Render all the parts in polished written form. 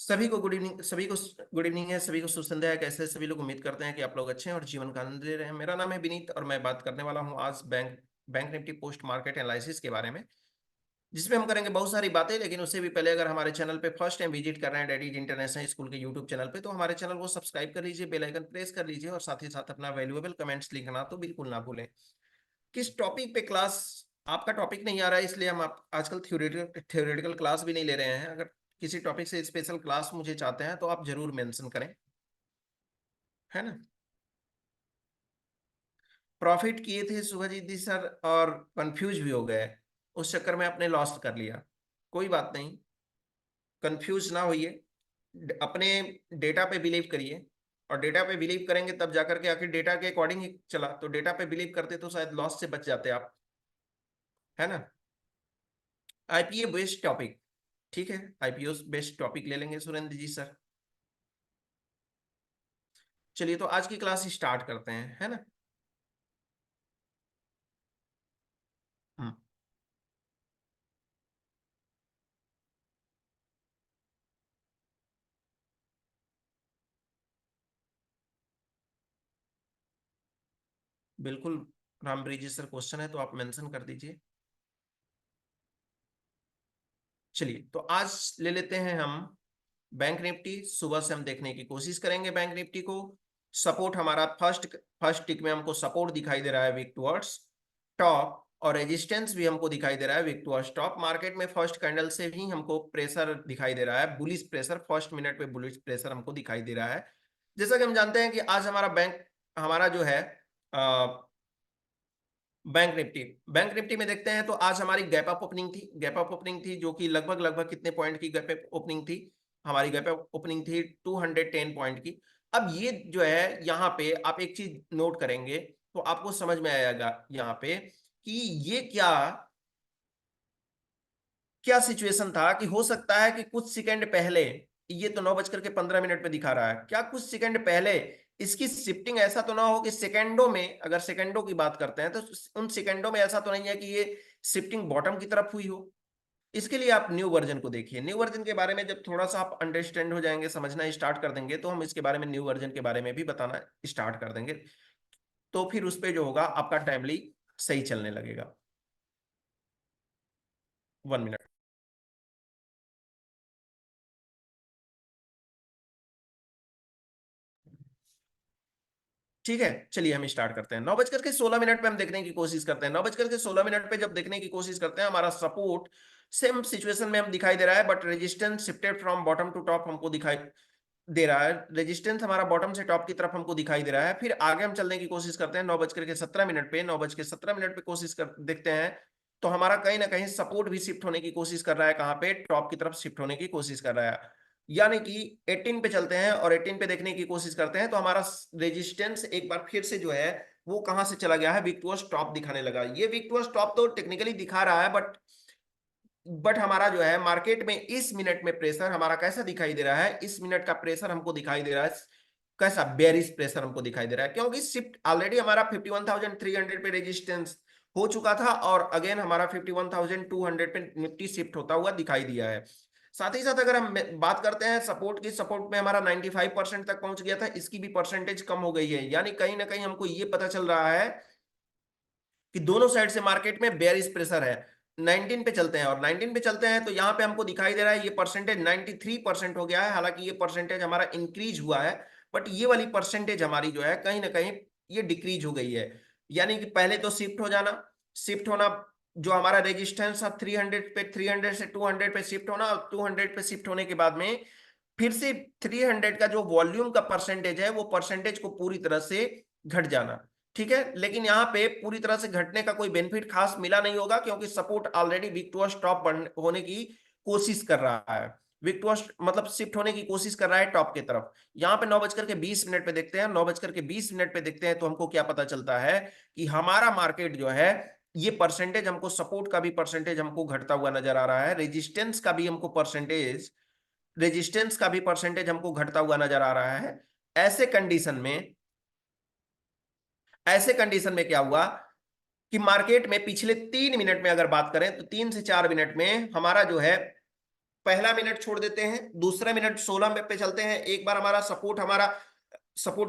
सभी को good evening. सभी को गुड इवनिंग है। सभी को शुभ संध्या है। कैसे हैं सभी लोग? उम्मीद करते हैं कि आप लोग अच्छे हैं और जीवन का आनंद ले रहे हैं। मेरा नाम है विनीत और मैं बात करने वाला हूं आज bank Nifty post market analysis के बारे में, जिसमें हम करेंगे बहुत सारी बातें। लेकिन उससे भी पहले अगर हमारे चैनल पे फर्स्ट टाइम विजिट कर रहे हैं डैडीज इंटरनेशनल स्कूल के यूट्यूब चैनल पे, तो हमारे चैनल को सब्सक्राइब कर लीजिए, बेल आइकन प्रेस कर लीजिए और साथ ही साथ अपना वैल्यूएबल कमेंट्स लिखना तो बिल्कुल ना भूलें। किस टॉपिक पे क्लास? आपका टॉपिक नहीं आ रहा है, इसलिए हम आप आजकल थ्योरेटिकल क्लास भी नहीं ले रहे हैं। अगर किसी टॉपिक से स्पेशल क्लास मुझे चाहते हैं तो आप जरूर मेंशन करें, है ना। प्रॉफिट किए थे सुभाजीत जी सर और कंफ्यूज भी हो गए, उस चक्कर में आपने लॉस्ट कर लिया। कोई बात नहीं, कंफ्यूज ना होइए, अपने डेटा पे बिलीव करिए। और डेटा पे बिलीव करेंगे तब जाकर के, आखिर डेटा के अकॉर्डिंग ही चला, तो डेटा पे बिलीव करते तो शायद लॉस से बच जाते आप, है ना। आईपीओ बेस्ड टॉपिक, ठीक है, आईपीओ बेस्ड टॉपिक ले लेंगे सुरेंद्र जी सर। चलिए तो आज की क्लास स्टार्ट करते हैं, है ना। हम्म। बिल्कुल। रामप्रीत जी सर क्वेश्चन है तो आप मेंशन कर दीजिए। चलिए तो आज ले लेते हैं हम बैंक निफ्टी। सुबह से हम देखने की कोशिश करेंगे बैंक निफ्टी को। सपोर्ट हमारा फर्स्ट फर्स्ट टिक में हमको सपोर्ट दिखाई दे रहा है वीक टुवर्ड्स टॉप, और रेजिस्टेंस भी हमको दिखाई दे रहा है वीक टुवर्ड्स टॉप। मार्केट में फर्स्ट कैंडल से ही हमको प्रेशर दिखाई दे रहा है, बुलिश प्रेशर, फर्स्ट मिनट पे बुलिश प्रेशर हमको दिखाई दे रहा है। जैसा कि हम जानते हैं कि आज हमारा हमारा जो है बैंक निफ्टी में देखते हैं तो आज हमारी गैप अप ओपनिंग थी। गैप अप ओपनिंग थी जो कि लगभग लगभग कितने पॉइंट की गैप अप ओपनिंग थी? हमारी गैप अप ओपनिंग थी 210 पॉइंट की। अब ये जो है यहाँ पे आप एक चीज नोट करेंगे तो आपको समझ में आएगा यहाँ पे कि ये क्या क्या सिचुएशन था। कि हो सकता है कि कुछ सेकंड पहले, ये तो 9:15 पे दिखा रहा है, क्या कुछ सेकंड पहले इसकी शिफ्टिंग ऐसा तो ना हो कि सेकंडों में, अगर सेकंडों की बात करते हैं तो उन सेकंडों में ऐसा तो नहीं है कि ये शिफ्टिंग बॉटम की तरफ हुई हो। इसके लिए आप न्यू वर्जन को देखिए। न्यू वर्जन के बारे में जब थोड़ा सा आप अंडरस्टैंड हो जाएंगे, समझना स्टार्ट कर देंगे, तो हम इसके बारे में, न्यू वर्जन के बारे में भी बताना स्टार्ट कर देंगे। तो फिर उस पे जो होगा आपका टाइमली सही चलने लगेगा। 1 मिनट। ठीक है, चलिए हम स्टार्ट करते हैं। 9:16 पे हम देखने की कोशिश करते हैं। 9:16 पे जब देखने की कोशिश करते हैं, हमारा सपोर्ट सेम सिचुएशन में हम दिखाई दे रहा है, but resistance shifted from bottom to top हमको दिखाई दे रहा है। रेजिस्टेंस हमारा बॉटम से टॉप की तरफ हमको दिखाई दे रहा है। फिर आगे हम चलने की कोशिश करते हैं। 9:17 पे 9:17 पे कोशिश कर देखते हैं तो हमारा कहीं ना कहीं सपोर्ट भी शिफ्ट होने की कोशिश कर रहा है। कहाँ पे? टॉप की तरफ शिफ्ट होने की कोशिश कर रहा है। यानी कि 18 पे चलते हैं और 18 पे देखने की कोशिश करते हैं तो हमारा रेजिस्टेंस एक बार फिर से जो है वो कहां से चला गया है? वीक टू टॉप दिखाने लगा। ये वीक टू टॉप तो टेक्निकली दिखा रहा है, बट हमारा जो है मार्केट में इस मिनट में प्रेशर हमारा कैसा दिखाई दे रहा है? इस मिनट का प्रेशर हमको दिखाई दे रहा है कैसा? बेरिश प्रेशर हमको दिखाई दे रहा है, क्योंकि शिफ्ट ऑलरेडी हमारा 51,300 पे रेजिस्टेंस हो चुका था और अगेन हमारा 51,200 पे निफ्टी शिफ्ट होता हुआ दिखाई दिया है। साथ ही साथ अगर हम बात करते हैं सपोर्ट की, सपोर्ट में हमारा 95% तक पहुंच गया था, इसकी भी परसेंटेज कम हो गई है। यानी कहीं ना कहीं हमको ये पता चल रहा है कि दोनों साइड से मार्केट में बेयरिश प्रेशर है। 19 पे चलते हैं और 19 पे चलते हैं तो यहाँ पे हमको दिखाई दे रहा है ये परसेंटेज 93% हो गया है। हालांकि ये परसेंटेज हमारा इंक्रीज हुआ है, बट ये वाली परसेंटेज हमारी जो है कहीं ना कहीं ये डिक्रीज हो गई है। यानी कि पहले तो शिफ्ट होना, जो हमारा रेजिस्टेंस था 300 पे, 300 से 200 पे शिफ्ट होना, और 200 पे शिफ्ट होने के बाद में फिर से 300 का जो वॉल्यूम का परसेंटेज है वो परसेंटेज को पूरी तरह से घट जाना। ठीक है, लेकिन यहाँ पे पूरी तरह से घटने का कोई बेनिफिट खास मिला नहीं होगा, क्योंकि support already weak to top होने की कोशिश कर रहा है। वीक टू मतलब शिफ्ट होने की कोशिश कर रहा है टॉप की तरफ। यहाँ पे 9:20 पे देखते हैं। 9:20 पे देखते हैं तो हमको क्या पता चलता है कि हमारा मार्केट जो है, ये परसेंटेज हमको, सपोर्ट का भी परसेंटेज हमको घटता हुआ नजर आ रहा है, रेजिस्टेंस का भी परसेंटेज हमको घटता हुआ नजर आ रहा है। ऐसे कंडीशन में ऐसे कंडीशन में क्या हुआ कि मार्केट में पिछले 3 मिनट में अगर बात करें तो 3 से 4 मिनट में हमारा जो है पहला मिनट छोड़ देते हैं, दूसरा मिनट 16 पे चलते हैं। एक बार हमारा सपोर्ट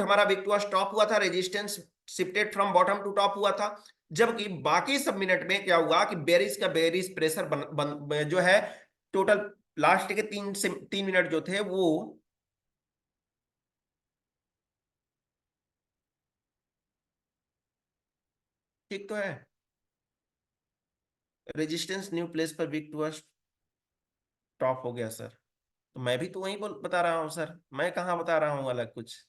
हमारा वीक टू स्टॉप हुआ था, resistance shifted from bottom to top हुआ था। जबकि बाकी सब मिनट में क्या हुआ कि बेरिस प्रेशर जो है टोटल लास्ट के 3 मिनट जो थे वो ठीक तो है। रेजिस्टेंस न्यू प्लेस पर वीक टू स्टॉप हो गया सर। तो मैं भी तो वही बता रहा हूँ सर, मैं कहाँ बता रहा हूँ अलग कुछ।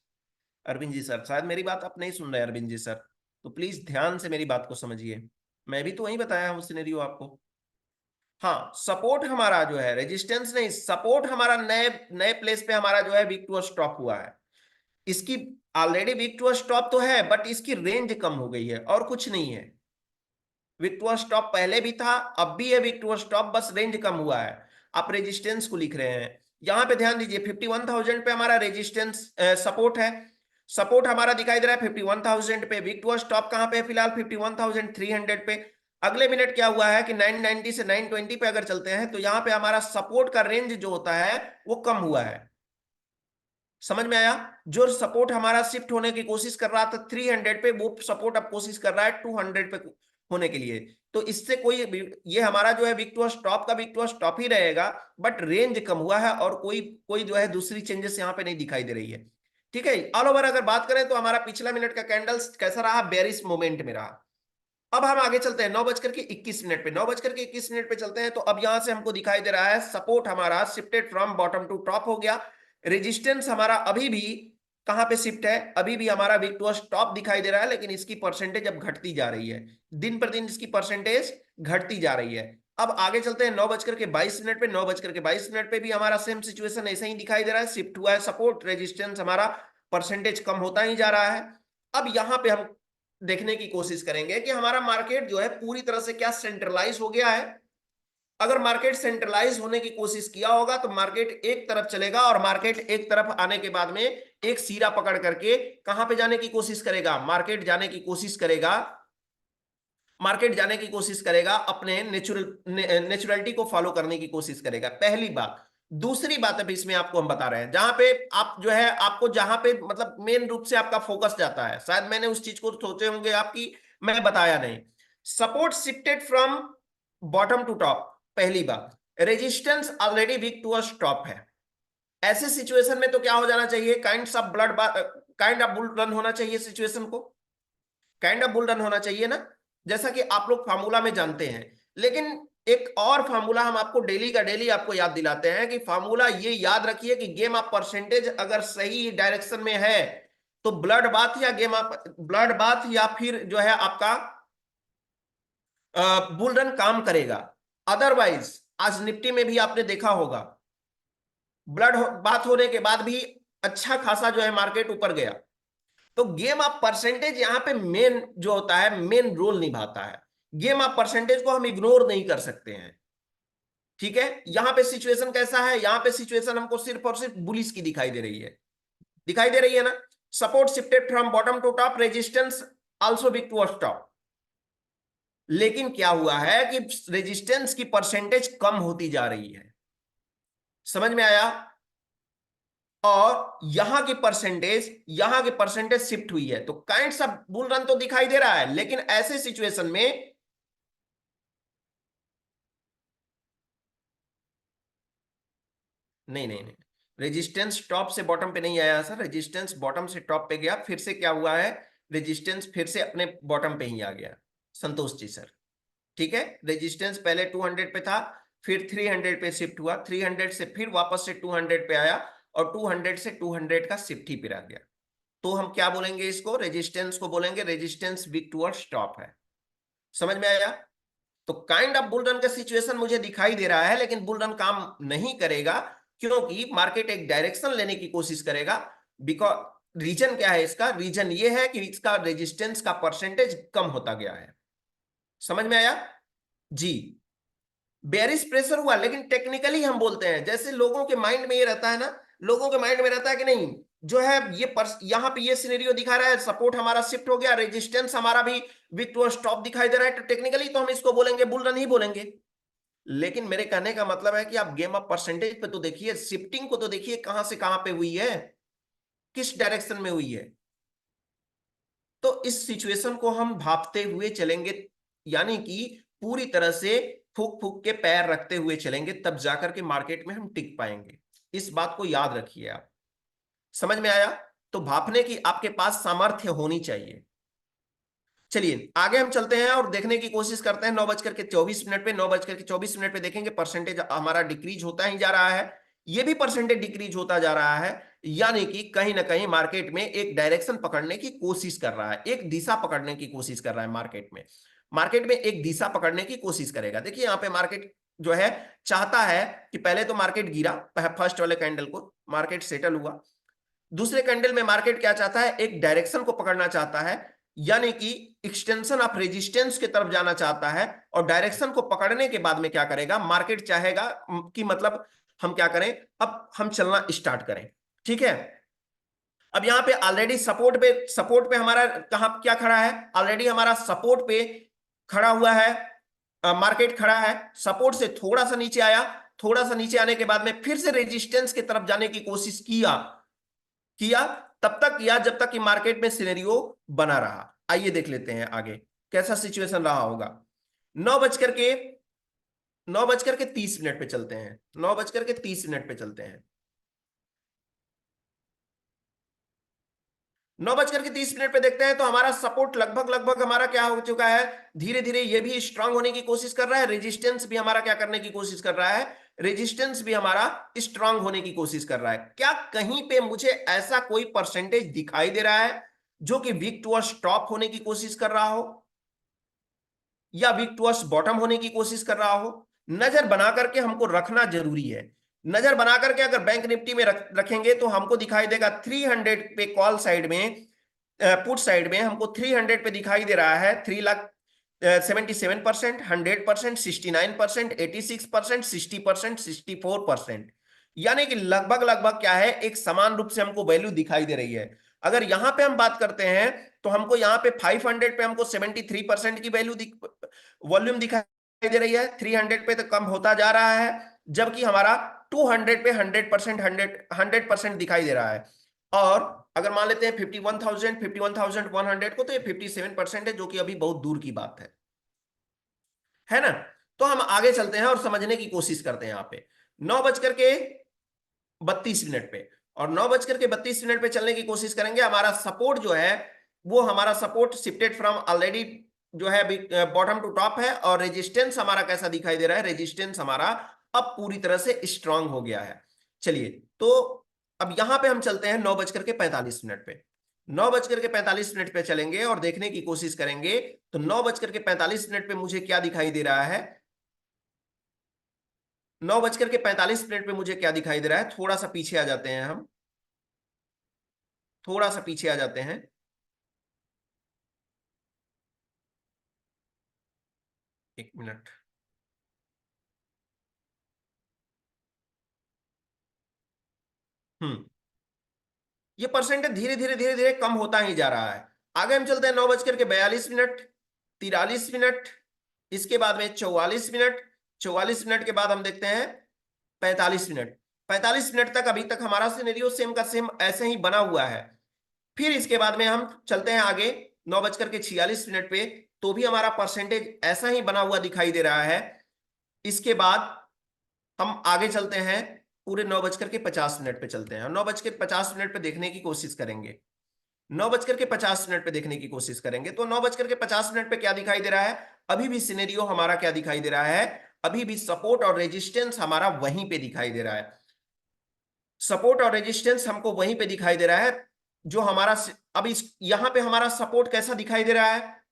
अरविंद जी सर, शायद मेरी बात आप नहीं सुन रहे अरविंद जी सर, तो प्लीज ध्यान से मेरी बात को समझिए। मैं भी तो वही बताया हूँ सिनेरियो आपको। हाँ, सपोर्ट हमारा जो है, रेजिस्टेंस नहीं, सपोर्ट हमारा नए नए प्लेस पे हमारा जो है वीक टू स्टॉप हुआ है। इसकी ऑलरेडी वीक टू स्टॉप तो है, बट इसकी रेंज कम हो गई है और कुछ नहीं है। वीक टू स्टॉप पहले भी था, अब भी है वीक टू स्टॉप, बस रेंज कम हुआ है। आप रेजिस्टेंस को लिख रहे हैं, यहां पे ध्यान दीजिए 51,000 पे हमारा रेजिस्टेंस सपोर्ट है। सपोर्ट हमारा दिखाई दे रहा है 51,000 पे, वीक टू स्टॉप कहां पे है फिलहाल 51,300 पे। अगले मिनट क्या हुआ है कि 990 से 920 पे अगर चलते हैं तो यहां पे हमारा सपोर्ट का रेंज जो होता है वो कम हुआ है। समझ में आया? जो सपोर्ट हमारा शिफ्ट होने की कोशिश कर रहा था 300 पे, वो सपोर्ट अब कोशिश कर रहा है 200 पे होने के लिए। तो इससे कोई ये हमारा जो है वीक टू स्टॉप का वीक टू स्टॉप ही रहेगा, बट रेंज कम हुआ है और कोई कोई जो है दूसरी चेंजेस यहाँ पे नहीं दिखाई दे रही है। ठीक है, ऑल ओवर अगर बात करें तो हमारा पिछला मिनट का कैंडल्स कैसा रहा, बेरिश मोमेंट में रहा। अब हम आगे चलते हैं 9:21 पे, 9:21 पे चलते हैं। तो अब यहां से हमको दिखाई दे रहा है सपोर्ट हमारा shifted from bottom to top हो गया। रेजिस्टेंस हमारा अभी भी कहां पे शिफ्ट है, अभी भी हमारा वीक टू टॉप दिखाई दे रहा है, लेकिन इसकी परसेंटेज अब घटती जा रही है। दिन पर दिन इसकी परसेंटेज घटती जा रही है। अब आगे चलते हैं 9:22 पे, 9:22 पे भी हमारा सेम सिचुएशन ऐसा ही दिखाई दे रहा है, शिफ्ट हुआ है सपोर्ट, रेजिस्टेंस हमारा परसेंटेज कम होता ही जा रहा है। अब यहां पे हम देखने की कोशिश करेंगे कि हमारा मार्केट जो है पूरी तरह से क्या सेंट्रलाइज हो गया है। अगर मार्केट सेंट्रलाइज होने की कोशिश किया होगा तो मार्केट एक तरफ चलेगा, और मार्केट एक तरफ आने के बाद में एक सीरा पकड़ करके कहां पे जाने की कोशिश करेगा, मार्केट जाने की कोशिश करेगा, अपने नेचुरलिटी को फॉलो करने की कोशिश करेगा, पहली बात। दूसरी बात अभी इसमें आपको हम बता रहे हैं, जहां पे आप जो है आपको जहां पे मतलब मेन रूप से आपका फोकस जाता है, शायद मैंने उस चीज को सोचे होंगे आपकी, मैं बताया नहीं। Support shifted from bottom to top, पहली बात। Resistance already weak to stop है। ऐसे सिचुएशन में तो क्या हो जाना चाहिए, काइंड ऑफ बुल रन होना चाहिए सिचुएशन को, काइंड ऑफ बुल रन होना चाहिए ना, जैसा कि आप लोग फार्मूला में जानते हैं। लेकिन एक और फार्मूला हम आपको डेली का डेली आपको याद दिलाते हैं कि फार्मूला ये याद रखिए कि गेम ऑफ परसेंटेज अगर सही डायरेक्शन में है तो ब्लड बाथ या फिर जो है आपका बुल रन काम करेगा। अदरवाइज आज निफ्टी में भी आपने देखा होगा, ब्लड बात होने के बाद भी अच्छा खासा जो है मार्केट ऊपर गया। तो गेम ऑफ परसेंटेज यहां पे मेन जो होता है, मेन रोल निभाता है। गेम ऑफ परसेंटेज को हम इग्नोर नहीं कर सकते हैं। ठीक है, यहां पे सिचुएशन कैसा है, यहां पे सिचुएशन हमको सिर्फ और सिर्फ बुलिश की दिखाई दे रही है, दिखाई दे रही है ना। Support shifted from bottom to top, resistance also big to top. लेकिन क्या हुआ है कि रेजिस्टेंस की परसेंटेज कम होती जा रही है। समझ में आया? और यहां की परसेंटेज शिफ्ट हुई है, तो काइंड ऑफ बुल रन तो दिखाई दे रहा है, लेकिन ऐसे सिचुएशन में नहीं नहीं नहीं, रेजिस्टेंस टॉप से बॉटम पे नहीं आया सर, रेजिस्टेंस बॉटम से टॉप पे गया, फिर से क्या हुआ है, रेजिस्टेंस फिर से अपने बॉटम पे ही आ गया। संतोष जी सर, ठीक है, रेजिस्टेंस पहले 200 पे था, फिर 300 पे शिफ्ट हुआ, 300 से फिर वापस से 200 पे आया, और 200 से 200 का शिफ्ट ही पे आ गया। तो हम क्या बोलेंगे इसको, रेजिस्टेंस को बोलेंगे रेजिस्टेंस वीक टुवर्ड्स स्टॉप है। समझ में आया? तो काइंड ऑफ बुल रन का सिचुएशन मुझे दिखाई दे रहा है, लेकिन बुल रन काम नहीं करेगा, क्योंकि मार्केट एक डायरेक्शन लेने की कोशिश करेगा। बिकॉज रीजन क्या है इसका, रीजन ये है कि इसका रेजिस्टेंस का परसेंटेज कम होता गया है। समझ में आया जी? बेरिश प्रेशर हुआ, लेकिन टेक्निकली हम बोलते हैं, जैसे लोगों के माइंड में ये रहता है ना, लोगों के माइंड में रहता है कि नहीं, जो है यहाँ पे ये सिनेरियो दिखा रहा है, सपोर्ट हमारा शिफ्ट हो गया, रेजिस्टेंस हमारा भी वीक टू स्टॉप दिखाई दे रहा है, तो टेक्निकली तो हम इसको बोलेंगे बुल रन ही बोलेंगे। लेकिन मेरे कहने का मतलब है कि आप गेम ऑफ परसेंटेज पे तो देखिए, शिफ्टिंग को तो देखिए कहां से कहां पे हुई है, किस डायरेक्शन में हुई है। तो इस सिचुएशन को हम भापते हुए चलेंगे, यानी कि पूरी तरह से फूक फूक के पैर रखते हुए चलेंगे, तब जाकर के मार्केट में हम टिक पाएंगे। इस बात को याद रखिए आप। समझ में आया? तो भापने की आपके पास सामर्थ्य होनी चाहिए। चलिए आगे हम चलते हैं और देखने की कोशिश करते हैं। 9:24 पे 9:24 पे देखेंगे परसेंटेज हमारा डिक्रीज होता ही जा रहा है, ये भी परसेंटेज डिक्रीज होता जा रहा है, यानी कि कहीं ना कहीं मार्केट में एक डायरेक्शन पकड़ने की कोशिश कर रहा है, एक दिशा पकड़ने की कोशिश कर रहा है मार्केट में एक दिशा पकड़ने की कोशिश करेगा। देखिए यहाँ पे मार्केट जो है चाहता है कि पहले तो मार्केट गिरा, फर्स्ट वाले कैंडल को मार्केट सेटल हुआ, दूसरे कैंडल में मार्केट क्या चाहता है, एक डायरेक्शन को पकड़ना चाहता है, यानी कि एक्सटेंशन ऑफ रेजिस्टेंस की तरफ जाना चाहता है। और डायरेक्शन को पकड़ने के बाद में क्या करेगा, मार्केट चाहेगा कि मतलब हम क्या करें, अब हम चलना स्टार्ट करें। ठीक है, अब यहां पे ऑलरेडी सपोर्ट पे हमारा कहां क्या खड़ा है, ऑलरेडी हमारा सपोर्ट पे खड़ा हुआ है, मार्केट खड़ा है, सपोर्ट से थोड़ा सा नीचे आया, थोड़ा सा नीचे आने के बाद में फिर से रेजिस्टेंस की तरफ जाने की कोशिश किया, तब तक किया जब तक कि मार्केट में सिनेरियो बना रहा। आइए देख लेते हैं आगे कैसा सिचुएशन रहा होगा। 9:30 पे चलते हैं, 9:30 पे चलते हैं। 9:30 पे देखते हैं तो हमारा सपोर्ट लगभग लगभग हमारा क्या हो चुका है, धीरे धीरे ये भी स्ट्रांग होने की कोशिश कर रहा है, रेजिस्टेंस भी हमारा क्या करने की कोशिश कर रहा है, रेजिस्टेंस भी हमारा स्ट्रांग होने की कोशिश कर रहा है। क्या कहीं पे मुझे ऐसा कोई परसेंटेज दिखाई दे रहा है जो कि वीक टुवर्ड्स टॉप होने की कोशिश कर रहा हो, या वीक टुवर्ड्स बॉटम होने की कोशिश कर रहा हो? नजर बना करके हमको रखना जरूरी है। नजर बना करके अगर बैंक निफ्टी में रखेंगे तो हमको दिखाई देगा 300 पे कॉल साइड में, पुट साइड में हमको 300 पे दिखाई दे रहा है 3 लाख 77%, 100%, 69%, 86%, 60%, 64%, यानी कि लगभग लगभग क्या है, एक समान रूप से हमको वैल्यू दिखाई दे रही है। अगर यहां पे हम बात करते हैं तो हमको यहाँ पे 500 पे हमको 73% की वॉल्यूम दिखाई दे रही है, 300 पे तो कम होता जा रहा है, जबकि हमारा 200 पे 100%, 100% दिखाई दे रहा है। और अगर मान लेते हैं 51,100 को, तो ये 57% है, जो कि अभी बहुत दूर की बात है ना? तो हम आगे चलते हैं और समझने की कोशिश करते हैं यहाँ पे 9:32 पे, और 9:32 पे चलने की कोशिश करेंगे। हमारा सपोर्ट जो है वो हमारा सपोर्ट शिफ्टेड फ्रॉम ऑलरेडी जो है बॉटम टू टॉप है, और रेजिस्टेंस हमारा कैसा दिखाई दे रहा है, रेजिस्टेंस हमारा अब पूरी तरह से स्ट्रांग हो गया है। चलिए तो अब यहां पे हम चलते हैं 9:45 पे, 9:45 पे चलेंगे और देखने की कोशिश करेंगे। तो 9:45 पे मुझे क्या दिखाई दे रहा है, 9:45 पे मुझे क्या दिखाई दे रहा है, थोड़ा सा पीछे आ जाते हैं हम, थोड़ा सा पीछे आ जाते हैं। एक मिनट। हम्म, ये परसेंटेज धीरे धीरे कम होता ही जा रहा है। आगे हम चलते हैं 9:42, 43 मिनट, इसके बाद में 44 मिनट, 44 मिनट के बाद हम देखते हैं 45 मिनट। 45 मिनट तक अभी तक हमारा सिनेरियो सेम का सेम ऐसे ही बना हुआ है। फिर इसके बाद में हम चलते हैं आगे 9:46 पे, तो भी हमारा परसेंटेज ऐसा ही बना हुआ दिखाई दे रहा है। इसके बाद हम आगे चलते हैं, पूरे 9:50 पे चलते हैं, 9:50 पे देखने की कोशिश करेंगे, 9:50 पे देखने की कोशिश करेंगे। तो 9:50 पे क्या दिखाई दे रहा है, अभी भी सिनेरियो हमारा क्या दिखाई दे रहा है, अभी भी सपोर्ट और रेजिस्टेंस हमारा वहीं पे दिखाई दे रहा है, सपोर्ट और रेजिस्टेंस हमको वहीं पे दिखाई दे रहा है। जो हमारा अब इस यहां पे हमारा सपोर्ट कैसा दिखाई दे रहा है,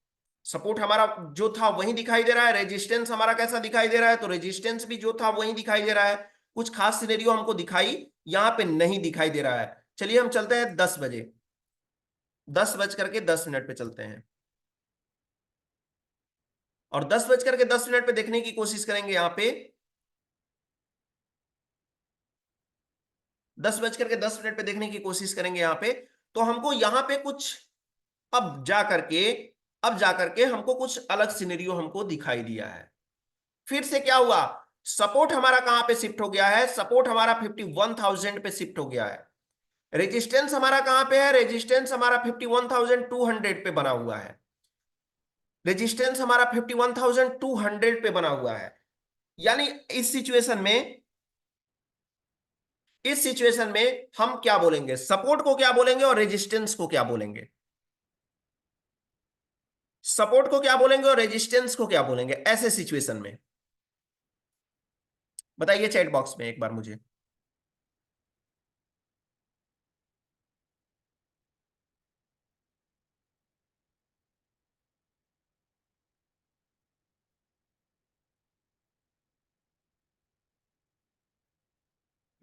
सपोर्ट हमारा जो था वही दिखाई दे रहा है, रेजिस्टेंस हमारा कैसा दिखाई दे रहा है, तो रेजिस्टेंस भी जो था वही दिखाई दे रहा है। कुछ खास सिनेरियो हमको दिखाई यहां पे नहीं दिखाई दे रहा है। चलिए हम चलते हैं 10 बजे, 10:10 पे चलते हैं, और 10:10 पे देखने की कोशिश करेंगे यहाँ पे, 10:10 पे देखने की कोशिश करेंगे यहाँ पे। तो हमको यहाँ पे कुछ अब जा करके अब जा करके हमको कुछ अलग सिनेरियो हमको दिखाई दिया है। फिर से क्या हुआ, सपोर्ट हमारा कहां पे शिफ्ट हो गया है? सपोर्ट हमारा 51,000 पे शिफ्ट हो गया है। रेजिस्टेंस हमारा कहां पे है? रेजिस्टेंस हमारा 51,200 पे बना हुआ है। रेजिस्टेंस हमारा 51,200 पे बना हुआ है। यानी इस सिचुएशन में हम क्या बोलेंगे? सपोर्ट को क्या बोलेंगे और रेजिस्टेंस को क्या बोलेंगे? सपोर्ट को क्या बोलेंगे और रेजिस्टेंस को क्या बोलेंगे ऐसे सिचुएशन में? बताइए चैट बॉक्स में एक बार मुझे।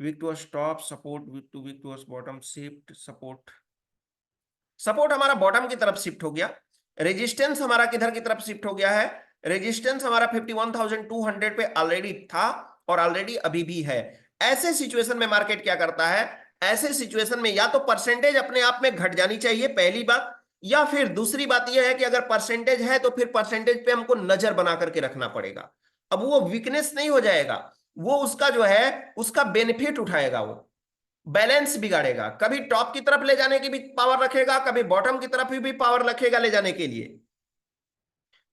Weak to stop, support, weak to bottom shift, support. Support हमारा बॉटम की तरफ शिफ्ट हो गया। रेजिस्टेंस हमारा किधर की तरफ शिफ्ट हो गया है? रेजिस्टेंस हमारा 51,200 पे ऑलरेडी था और ऑलरेडी अभी भी है। ऐसे सिचुएशन में मार्केट क्या करता है? ऐसे सिचुएशन में या तो परसेंटेज अपने आप में घट जानी चाहिए, पहली बात, या फिर दूसरी बात यह है कि अगर परसेंटेज है तो फिर परसेंटेज पे हमको नजर बना करके रखना पड़ेगा। अब वो वीकनेस नहीं हो जाएगा, वो उसका जो है उसका बेनिफिट उठाएगा, वो बैलेंस बिगाड़ेगा। कभी टॉप की तरफ ले जाने की भी पावर रखेगा, कभी बॉटम की तरफ भी पावर रखेगा ले जाने के लिए।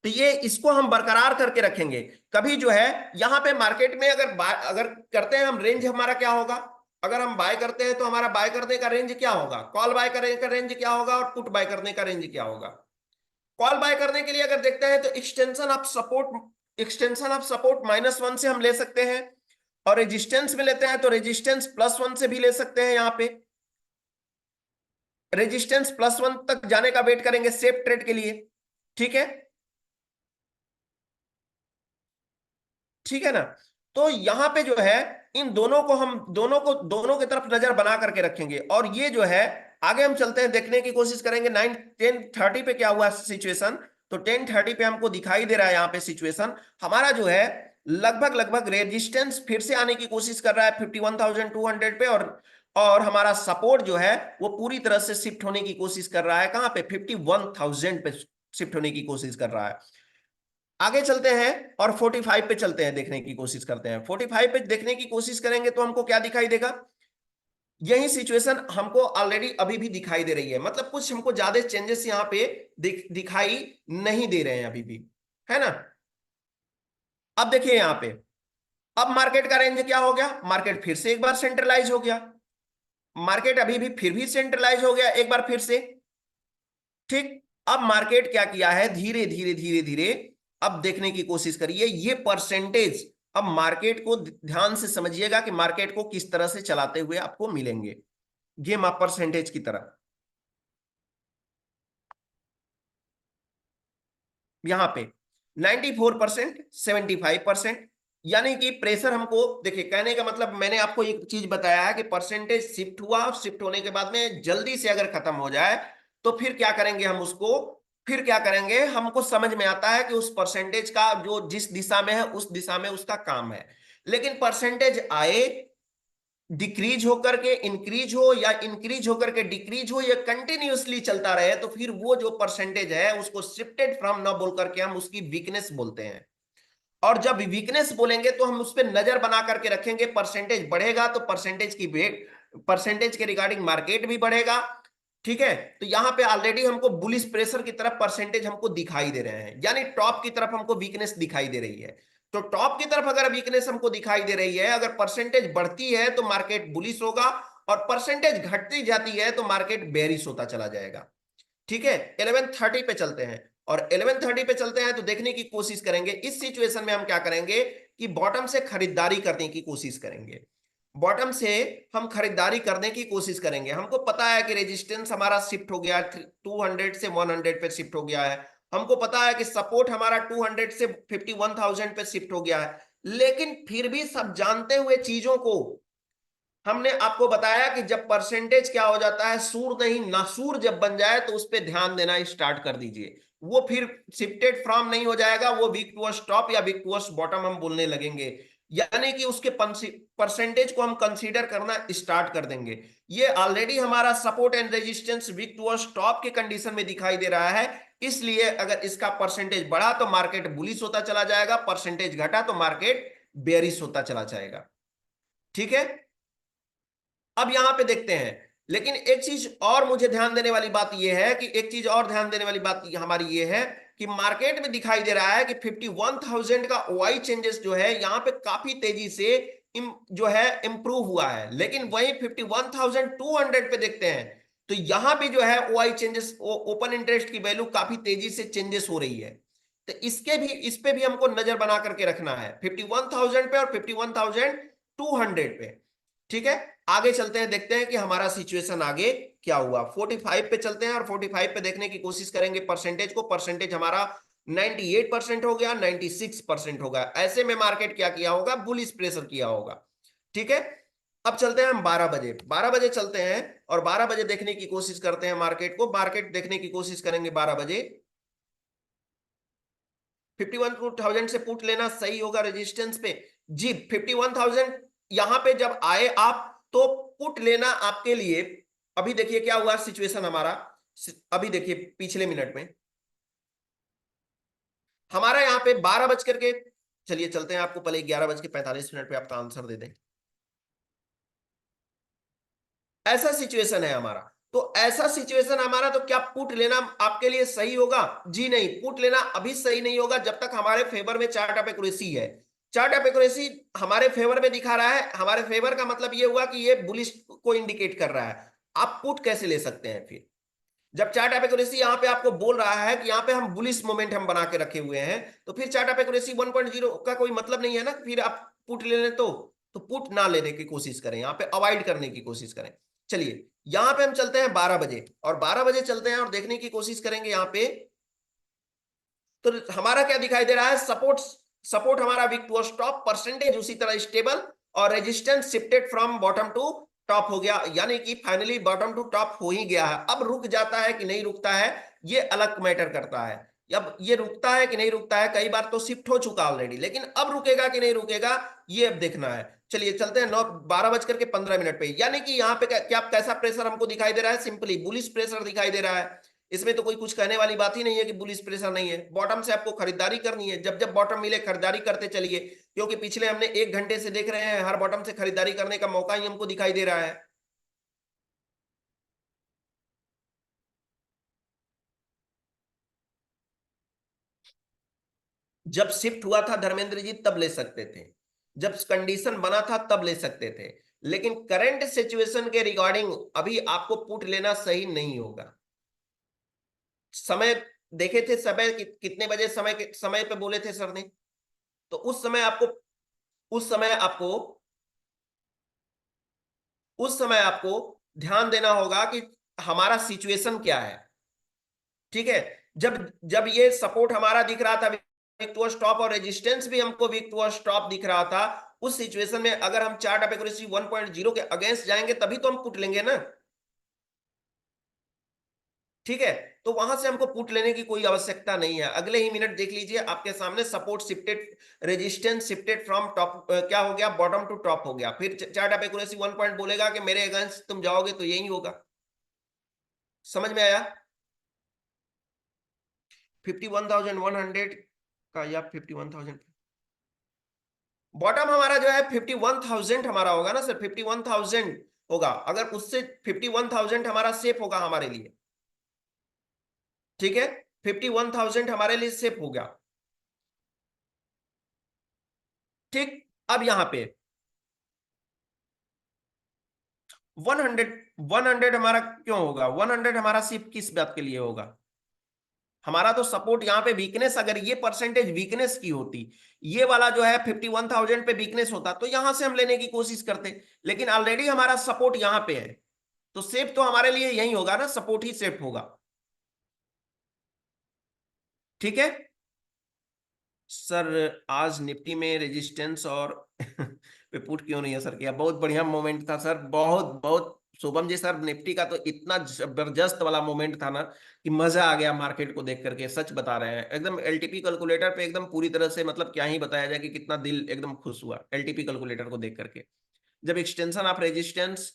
तो ये इसको हम बरकरार करके रखेंगे। कभी जो है यहां पे मार्केट में अगर करते हैं हम, रेंज हमारा क्या होगा? अगर हम बाय करते हैं तो हमारा बाय करने का रेंज क्या होगा? कॉल बाय करने का रेंज क्या होगा और पुट बाय करने का रेंज क्या होगा? कॉल बाय करने के लिए अगर देखते हैं तो एक्सटेंशन ऑफ सपोर्ट -1 से हम ले सकते हैं, और रेजिस्टेंस में लेते हैं तो रेजिस्टेंस +1 से भी ले सकते हैं। यहां पे रेजिस्टेंस +1 तक जाने का वेट करेंगे सेफ ट्रेड के लिए। ठीक है, ठीक है ना? तो यहां पे जो है इन दोनों की तरफ नजर बना करके रखेंगे। और ये जो है आगे हम चलते हैं, देखने की कोशिश करेंगे 10:30 पे क्या हुआ सिचुएशन। तो 10:30 पे हमको दिखाई दे रहा है यहाँ पे सिचुएशन हमारा जो है लगभग लगभग रेजिस्टेंस फिर से आने की कोशिश कर रहा है 51,200 पे, और हमारा सपोर्ट जो है वो पूरी तरह से शिफ्ट होने की कोशिश कर रहा है। कहां पे? 51,000 पे शिफ्ट होने की कोशिश कर रहा है। आगे चलते हैं और 45 पे चलते हैं, देखने की कोशिश करते हैं। 45 पे देखने की कोशिश करेंगे तो हमको क्या दिखाई देगा? यही सिचुएशन हमको ऑलरेडी अभी भी दिखाई दे रही है, मतलब कुछ हमको ज्यादा चेंजेस यहाँ पे दिखाई नहीं दे रहे हैं अभी भी, है ना? अब देखिए यहाँ पे, अब मार्केट का रेंज क्या हो गया? मार्केट फिर से एक बार सेंट्रलाइज हो गया। मार्केट अभी भी फिर भी सेंट्रलाइज हो गया एक बार फिर से। ठीक, अब मार्केट क्या किया है? धीरे धीरे धीरे धीरे अब देखने की कोशिश करिए ये परसेंटेज। अब मार्केट को ध्यान से समझिएगा कि मार्केट को किस तरह से चलाते हुए आपको मिलेंगे गेम आप परसेंटेज की तरह। यहां पे 94%, 75%, यानी कि प्रेशर हमको देखिए, कहने का मतलब मैंने आपको एक चीज बताया है कि परसेंटेज शिफ्ट हुआ, शिफ्ट होने के बाद में जल्दी से अगर खत्म हो जाए तो फिर क्या करेंगे हम उसको? फिर क्या करेंगे? हमको समझ में आता है कि उस परसेंटेज का जो जिस दिशा में है उस दिशा में उसका काम है। लेकिन परसेंटेज आए, डिक्रीज होकर के इंक्रीज हो या इंक्रीज होकर के डिक्रीज हो, या कंटिन्यूअसली चलता रहे, तो फिर वो जो परसेंटेज है उसको शिफ्टेड फ्रॉम ना बोल करके हम उसकी वीकनेस बोलते हैं। और जब वीकनेस बोलेंगे तो हम उस पर नजर बना करके रखेंगे। परसेंटेज बढ़ेगा तो परसेंटेज के रिगार्डिंग मार्केट भी बढ़ेगा। ठीक है, तो यहां पे ऑलरेडी हमको बुलिश प्रेशर की तरफ परसेंटेज हमको दिखाई दे रहे हैं, यानी टॉप की तरफ हमको वीकनेस दिखाई दे रही है। तो टॉप की तरफ अगर वीकनेस हमको दिखाई दे रही है, अगर परसेंटेज बढ़ती है तो मार्केट बुलिश होगा, और परसेंटेज घटती जाती है तो मार्केट बेरिश होता चला जाएगा। ठीक है, 11:30 पे चलते हैं, और 11:30 पे चलते हैं तो देखने की कोशिश करेंगे इस सिचुएशन में हम क्या करेंगे कि बॉटम से खरीदारी करने की कोशिश करेंगे। बॉटम से हम खरीदारी करने की कोशिश करेंगे। हमको पता है कि रेजिस्टेंस हमारा शिफ्ट हो गया 200 से 100 पे शिफ्ट हो गया है। हमको पता है कि सपोर्ट हमारा 200 से 51,000 पे शिफ्ट हो गया है। लेकिन फिर भी सब जानते हुए चीजों को हमने आपको बताया कि जब परसेंटेज क्या हो जाता है, सूर नहीं नासूर जब बन जाए तो उस पर ध्यान देना स्टार्ट कर दीजिए। वो फिर शिफ्टेड फ्रॉम नहीं हो जाएगा, वो वीक टूवर्ड्स टॉप या वीक टूवर्ड्स बॉटम हम बोलने लगेंगे, यानी कि उसके परसेंटेज को हम कंसीडर करना स्टार्ट कर देंगे। ये ऑलरेडी हमारा support and resistance week towards top के कंडीशन में दिखाई दे रहा है। इसलिए अगर इसका परसेंटेज बढ़ा तो मार्केट बुलिश होता चला जाएगा, परसेंटेज घटा तो मार्केट बेयरिश होता चला जाएगा। ठीक है, अब यहां पे देखते हैं, लेकिन एक चीज और मुझे ध्यान देने वाली बात यह है कि एक चीज और ध्यान देने वाली बात हमारी ये है कि मार्केट में दिखाई दे रहा है कि 51,000 का ओआई चेंजेस जो है यहां पे काफी तेजी से जो है इंप्रूव हुआ है, लेकिन वही 51,200 पे देखते हैं तो यहां भी जो है ओआई चेंजेस, ओपन इंटरेस्ट की वैल्यू काफी तेजी से चेंजेस हो रही है। तो इस पे भी हमको नजर बना करके रखना है, 51,000 पे और 51,200 पे। ठीक है, आगे चलते हैं, देखते हैं कि हमारा सिचुएशन आगे क्या हुआ। 45 पे चलते हैं और 45 पे देखने की कोशिश करेंगे परसेंटेज को। परसेंटेज हमारा 98% हो गया, 96% हो गया। ऐसे में मार्केट क्या किया होगा, बुलिश प्रेशर किया होगा। ठीक है, अब चलते हैं हम 12 बजे। 12 बजे चलते हैं और 12 बजे देखने की कोशिश करते हैं मार्केट को। मार्केट देखने की कोशिश करेंगे 12 बजे। 51,000 से पुट लेना सही होगा रेजिस्टेंस पे जी। 51,000 यहां पे जब आए आप तो पुट लेना आपके लिए। अभी देखिए क्या हुआ सिचुएशन हमारा, अभी देखिए पिछले मिनट में हमारा यहां पे 12 बज करके, चलिए चलते हैं आपको पहले 11 बज के 45 मिनट पे आपका आंसर दे दें। ऐसा सिचुएशन है हमारा, तो ऐसा सिचुएशन हमारा, तो क्या पुट लेना आपके लिए सही होगा? जी नहीं, पुट लेना अभी सही नहीं होगा जब तक हमारे फेवर में चार्ट ऑफ एक्यूरेसी है। चार्ट ऑफ एक्यूरेसी हमारे फेवर में दिखा रहा है, हमारे फेवर का मतलब ये हुआ कि ये बुलिश को इंडिकेट कर रहा है। आप पुट कैसे ले सकते हैं फिर, जब चार्ट ऑफ एक्यूरेसी यहाँ पे आपको बोल रहा है कि यहाँ पे हम बुलिश मोमेंट हम बना के रखे हुए हैं, तो फिर चार्ट ऑफ एक्यूरेसी 1.0 का कोई मतलब नहीं है ना, फिर आप पुट ले लें तो पुट ना लेने की कोशिश करें, यहाँ पे अवॉइड करने की कोशिश करें। चलिए यहाँ पे हम चलते हैं 12 बजे, और 12 बजे चलते हैं और देखने की कोशिश करेंगे यहाँ पे। तो हमारा क्या दिखाई दे रहा है, सपोर्ट, सपोर्ट हमारा वीक टू स्टॉप, परसेंटेज उसी तरह स्टेबल, और resistance shifted from bottom to top हो गया, यानी कि फाइनली बॉटम टू टॉप हो ही गया है। अब रुक जाता है कि नहीं रुकता है, ये अलग मैटर करता है। अब ये रुकता है कि नहीं रुकता है, कई बार तो शिफ्ट हो चुका ऑलरेडी, लेकिन अब रुकेगा कि नहीं रुकेगा ये अब देखना है। चलिए चलते हैं 12 बज करके 15 मिनट पे, यानी कि यहाँ पे क्या कैसा प्रेशर हमको दिखाई दे रहा है, सिंपली बुलिश प्रेशर दिखाई दे रहा है। इसमें तो कोई कुछ कहने वाली बात ही नहीं है कि बुलिश प्रेशर नहीं है। बॉटम से आपको खरीदारी करनी है, जब जब बॉटम मिले खरीदारी करते चलिए, क्योंकि पिछले हमने 1 घंटे से देख रहे हैं हर बॉटम से खरीदारी करने का मौका ही हमको दिखाई दे रहा है। जब शिफ्ट हुआ था धर्मेंद्र जी तब ले सकते थे, जब कंडीशन बना था तब ले सकते थे, लेकिन करंट सिचुएशन के रिगार्डिंग अभी आपको पुट लेना सही नहीं होगा। समय देखे थे, समय कितने बजे समय पे बोले थे सर ने, तो उस समय आपको उस समय आपको ध्यान देना होगा कि हमारा सिचुएशन क्या है। ठीक है, जब जब ये सपोर्ट हमारा दिख रहा था वीक टू स्टॉप, और रेजिस्टेंस भी हमको वीक टू स्टॉप दिख रहा था, उस सिचुएशन में अगर हम चार्ट ऑफ एक्यूरेसी 1.0 के अगेंस्ट जाएंगे तभी तो हम पुट लेंगे ना। ठीक है, तो वहां से हमको पुट लेने की कोई आवश्यकता नहीं है। अगले ही मिनट देख लीजिए आपके सामने support shifted, resistance shifted from top, क्या हो गया, बॉटम टू टॉप हो गया। फिर चार्ट ऑफ एक्यूरेसी 1 पॉइंट बोलेगा कि मेरे अगेंस्ट तुम जाओगे तो यही होगा। समझ में आया? 51,100 का या 51,000, बॉटम हमारा जो है 51,000 हमारा होगा ना सर, 51,000 होगा। अगर उससे 51,000 हमारा सेफ होगा हमारे लिए। ठीक है, 51,000 हमारे लिए सेफ हो गया। ठीक, अब यहां पे 100, 100 हमारा क्यों होगा, 100 हमारा सिर्फ किस बात के लिए होगा, हमारा तो सपोर्ट यहाँ पे वीकनेस, अगर ये परसेंटेज वीकनेस की होती, ये वाला जो है 51,000 पे वीकनेस होता, तो यहां से हम लेने की कोशिश करते, लेकिन ऑलरेडी हमारा सपोर्ट यहाँ पे है, तो सेफ तो हमारे लिए यही होगा ना, सपोर्ट ही सेफ होगा। ठीक है सर, आज निफ्टी में रेजिस्टेंस और पे पुट क्यों नहीं है सर किया, बहुत बढ़िया मोमेंट था सर, बहुत बहुत शुभम जी सर, निफ्टी का तो इतना जबरदस्त वाला मोमेंट था ना कि मजा आ गया मार्केट को देख करके, सच बता रहे हैं। एकदम एलटीपी कैलकुलेटर पे एकदम पूरी तरह से, मतलब क्या ही बताया जाए कि कितना दिल एकदम खुश हुआ एलटीपी कैलकुलेटर को देख करके। जब एक्सटेंशन ऑफ रेजिस्टेंस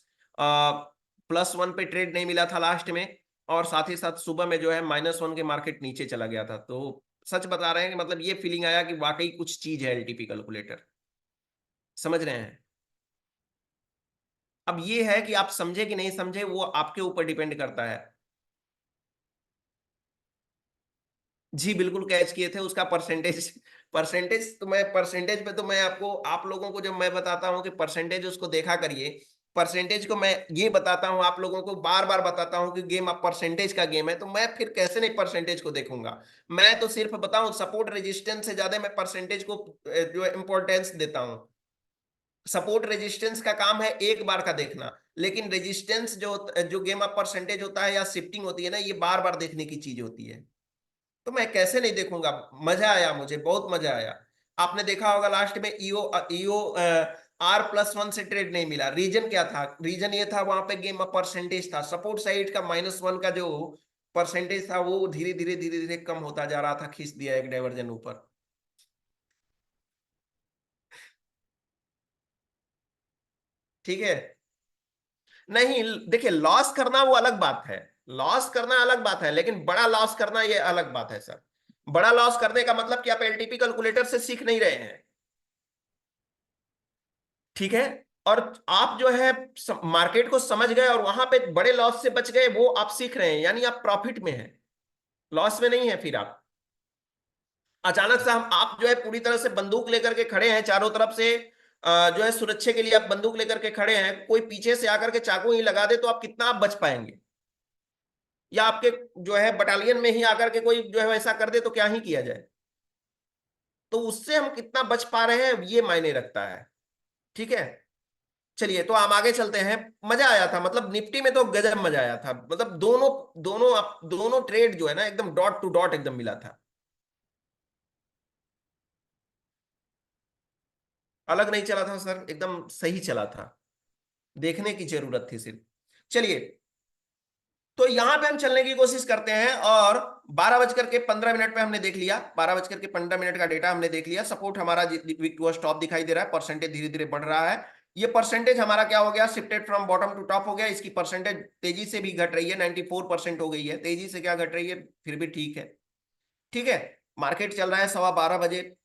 +1 पे ट्रेड नहीं मिला था लास्ट में, और साथ ही साथ सुबह में जो है -1 के मार्केट नीचे चला गया था, तो सच बता रहे हैं कि मतलब ये फीलिंग आया कि वाकई कुछ चीज है एलटीपी कैलकुलेटर। समझ रहे हैं? अब ये है कि आप समझे कि नहीं समझे, वो आपके ऊपर डिपेंड करता है। जी बिल्कुल कैच किए थे उसका परसेंटेज। परसेंटेज तो मैं, परसेंटेज पे तो मैं आपको, आप लोगों को जब मैं बताता हूं कि परसेंटेज उसको देखा करिए, परसेंटेज को मैं ये बताता हूं आप लोगों को, बार बार बताता हूं कि गेम अब परसेंटेज का गेम है, तो मैं फिर कैसे नहीं परसेंटेज को देखूंगा। मैं तो सिर्फ बताऊं सपोर्ट रेजिस्टेंस से ज्यादा मैं परसेंटेज को जो है इंपॉर्टेंस देता हूं। सपोर्ट रेजिस्टेंस का काम है एक बार का देखना, लेकिन रेजिस्टेंस जो जो गेम अप परसेंटेज होता है या शिफ्टिंग होती है ना, ये बार बार देखने की चीज होती है। तो मैं कैसे नहीं देखूंगा। मजा आया, मुझे बहुत मजा आया। आपने देखा होगा लास्ट में ईओ ईओ R+1 से ट्रेड नहीं मिला, रीजन क्या था? रीजन ये था वहां पे गेम अप परसेंटेज था, सपोर्ट साइड का -1 का जो परसेंटेज था वो धीरे धीरे धीरे धीरे कम होता जा रहा था, खींच दिया एक डाइवर्जन ऊपर। ठीक है। नहीं, देखिए लॉस करना वो अलग बात है, लॉस करना अलग बात है, लेकिन बड़ा लॉस करना ये अलग बात है सर। बड़ा लॉस करने का मतलब कि आप एलटीपी कैलकुलेटर से सीख नहीं रहे हैं। ठीक है। और आप जो है मार्केट को समझ गए और वहां पे बड़े लॉस से बच गए, वो आप सीख रहे हैं, यानी आप प्रॉफिट में हैं, लॉस में नहीं है। फिर आप अचानक से हम आप जो है पूरी तरह से बंदूक लेकर के खड़े हैं चारों तरफ से, जो है सुरक्षा के लिए आप बंदूक लेकर के खड़े हैं, कोई पीछे से आकर के चाकू ही लगा दे तो आप कितना आप बच पाएंगे? या आपके जो है बटालियन में ही आकर के कोई जो है वैसा कर दे तो क्या ही किया जाए? तो उससे हम कितना बच पा रहे हैं ये मायने रखता है। ठीक है। चलिए तो हम आगे चलते हैं। मजा आया था, मतलब निफ्टी में तो गजब मजा आया था, मतलब दोनों दोनों ट्रेड जो है ना एकदम डॉट टू डॉट एकदम मिला था। अलग नहीं चला था सर, एकदम सही चला था। देखने की जरूरत थी सिर्फ। चलिए, तो यहां पे हम चलने की कोशिश करते हैं, और 12:15 पे हमने देख लिया, 12:15 का डेटा हमने देख लिया। सपोर्ट हमारा वीक टू स्टॉप दिखाई दे रहा है, परसेंटेज धीरे धीरे बढ़ रहा है। ये परसेंटेज हमारा क्या हो गया, shifted from bottom to top हो गया। इसकी परसेंटेज तेजी से भी घट रही है, 94% हो गई है। तेजी से क्या घट रही है, फिर भी ठीक है। ठीक है। मार्केट चल रहा है 12:15 बजे,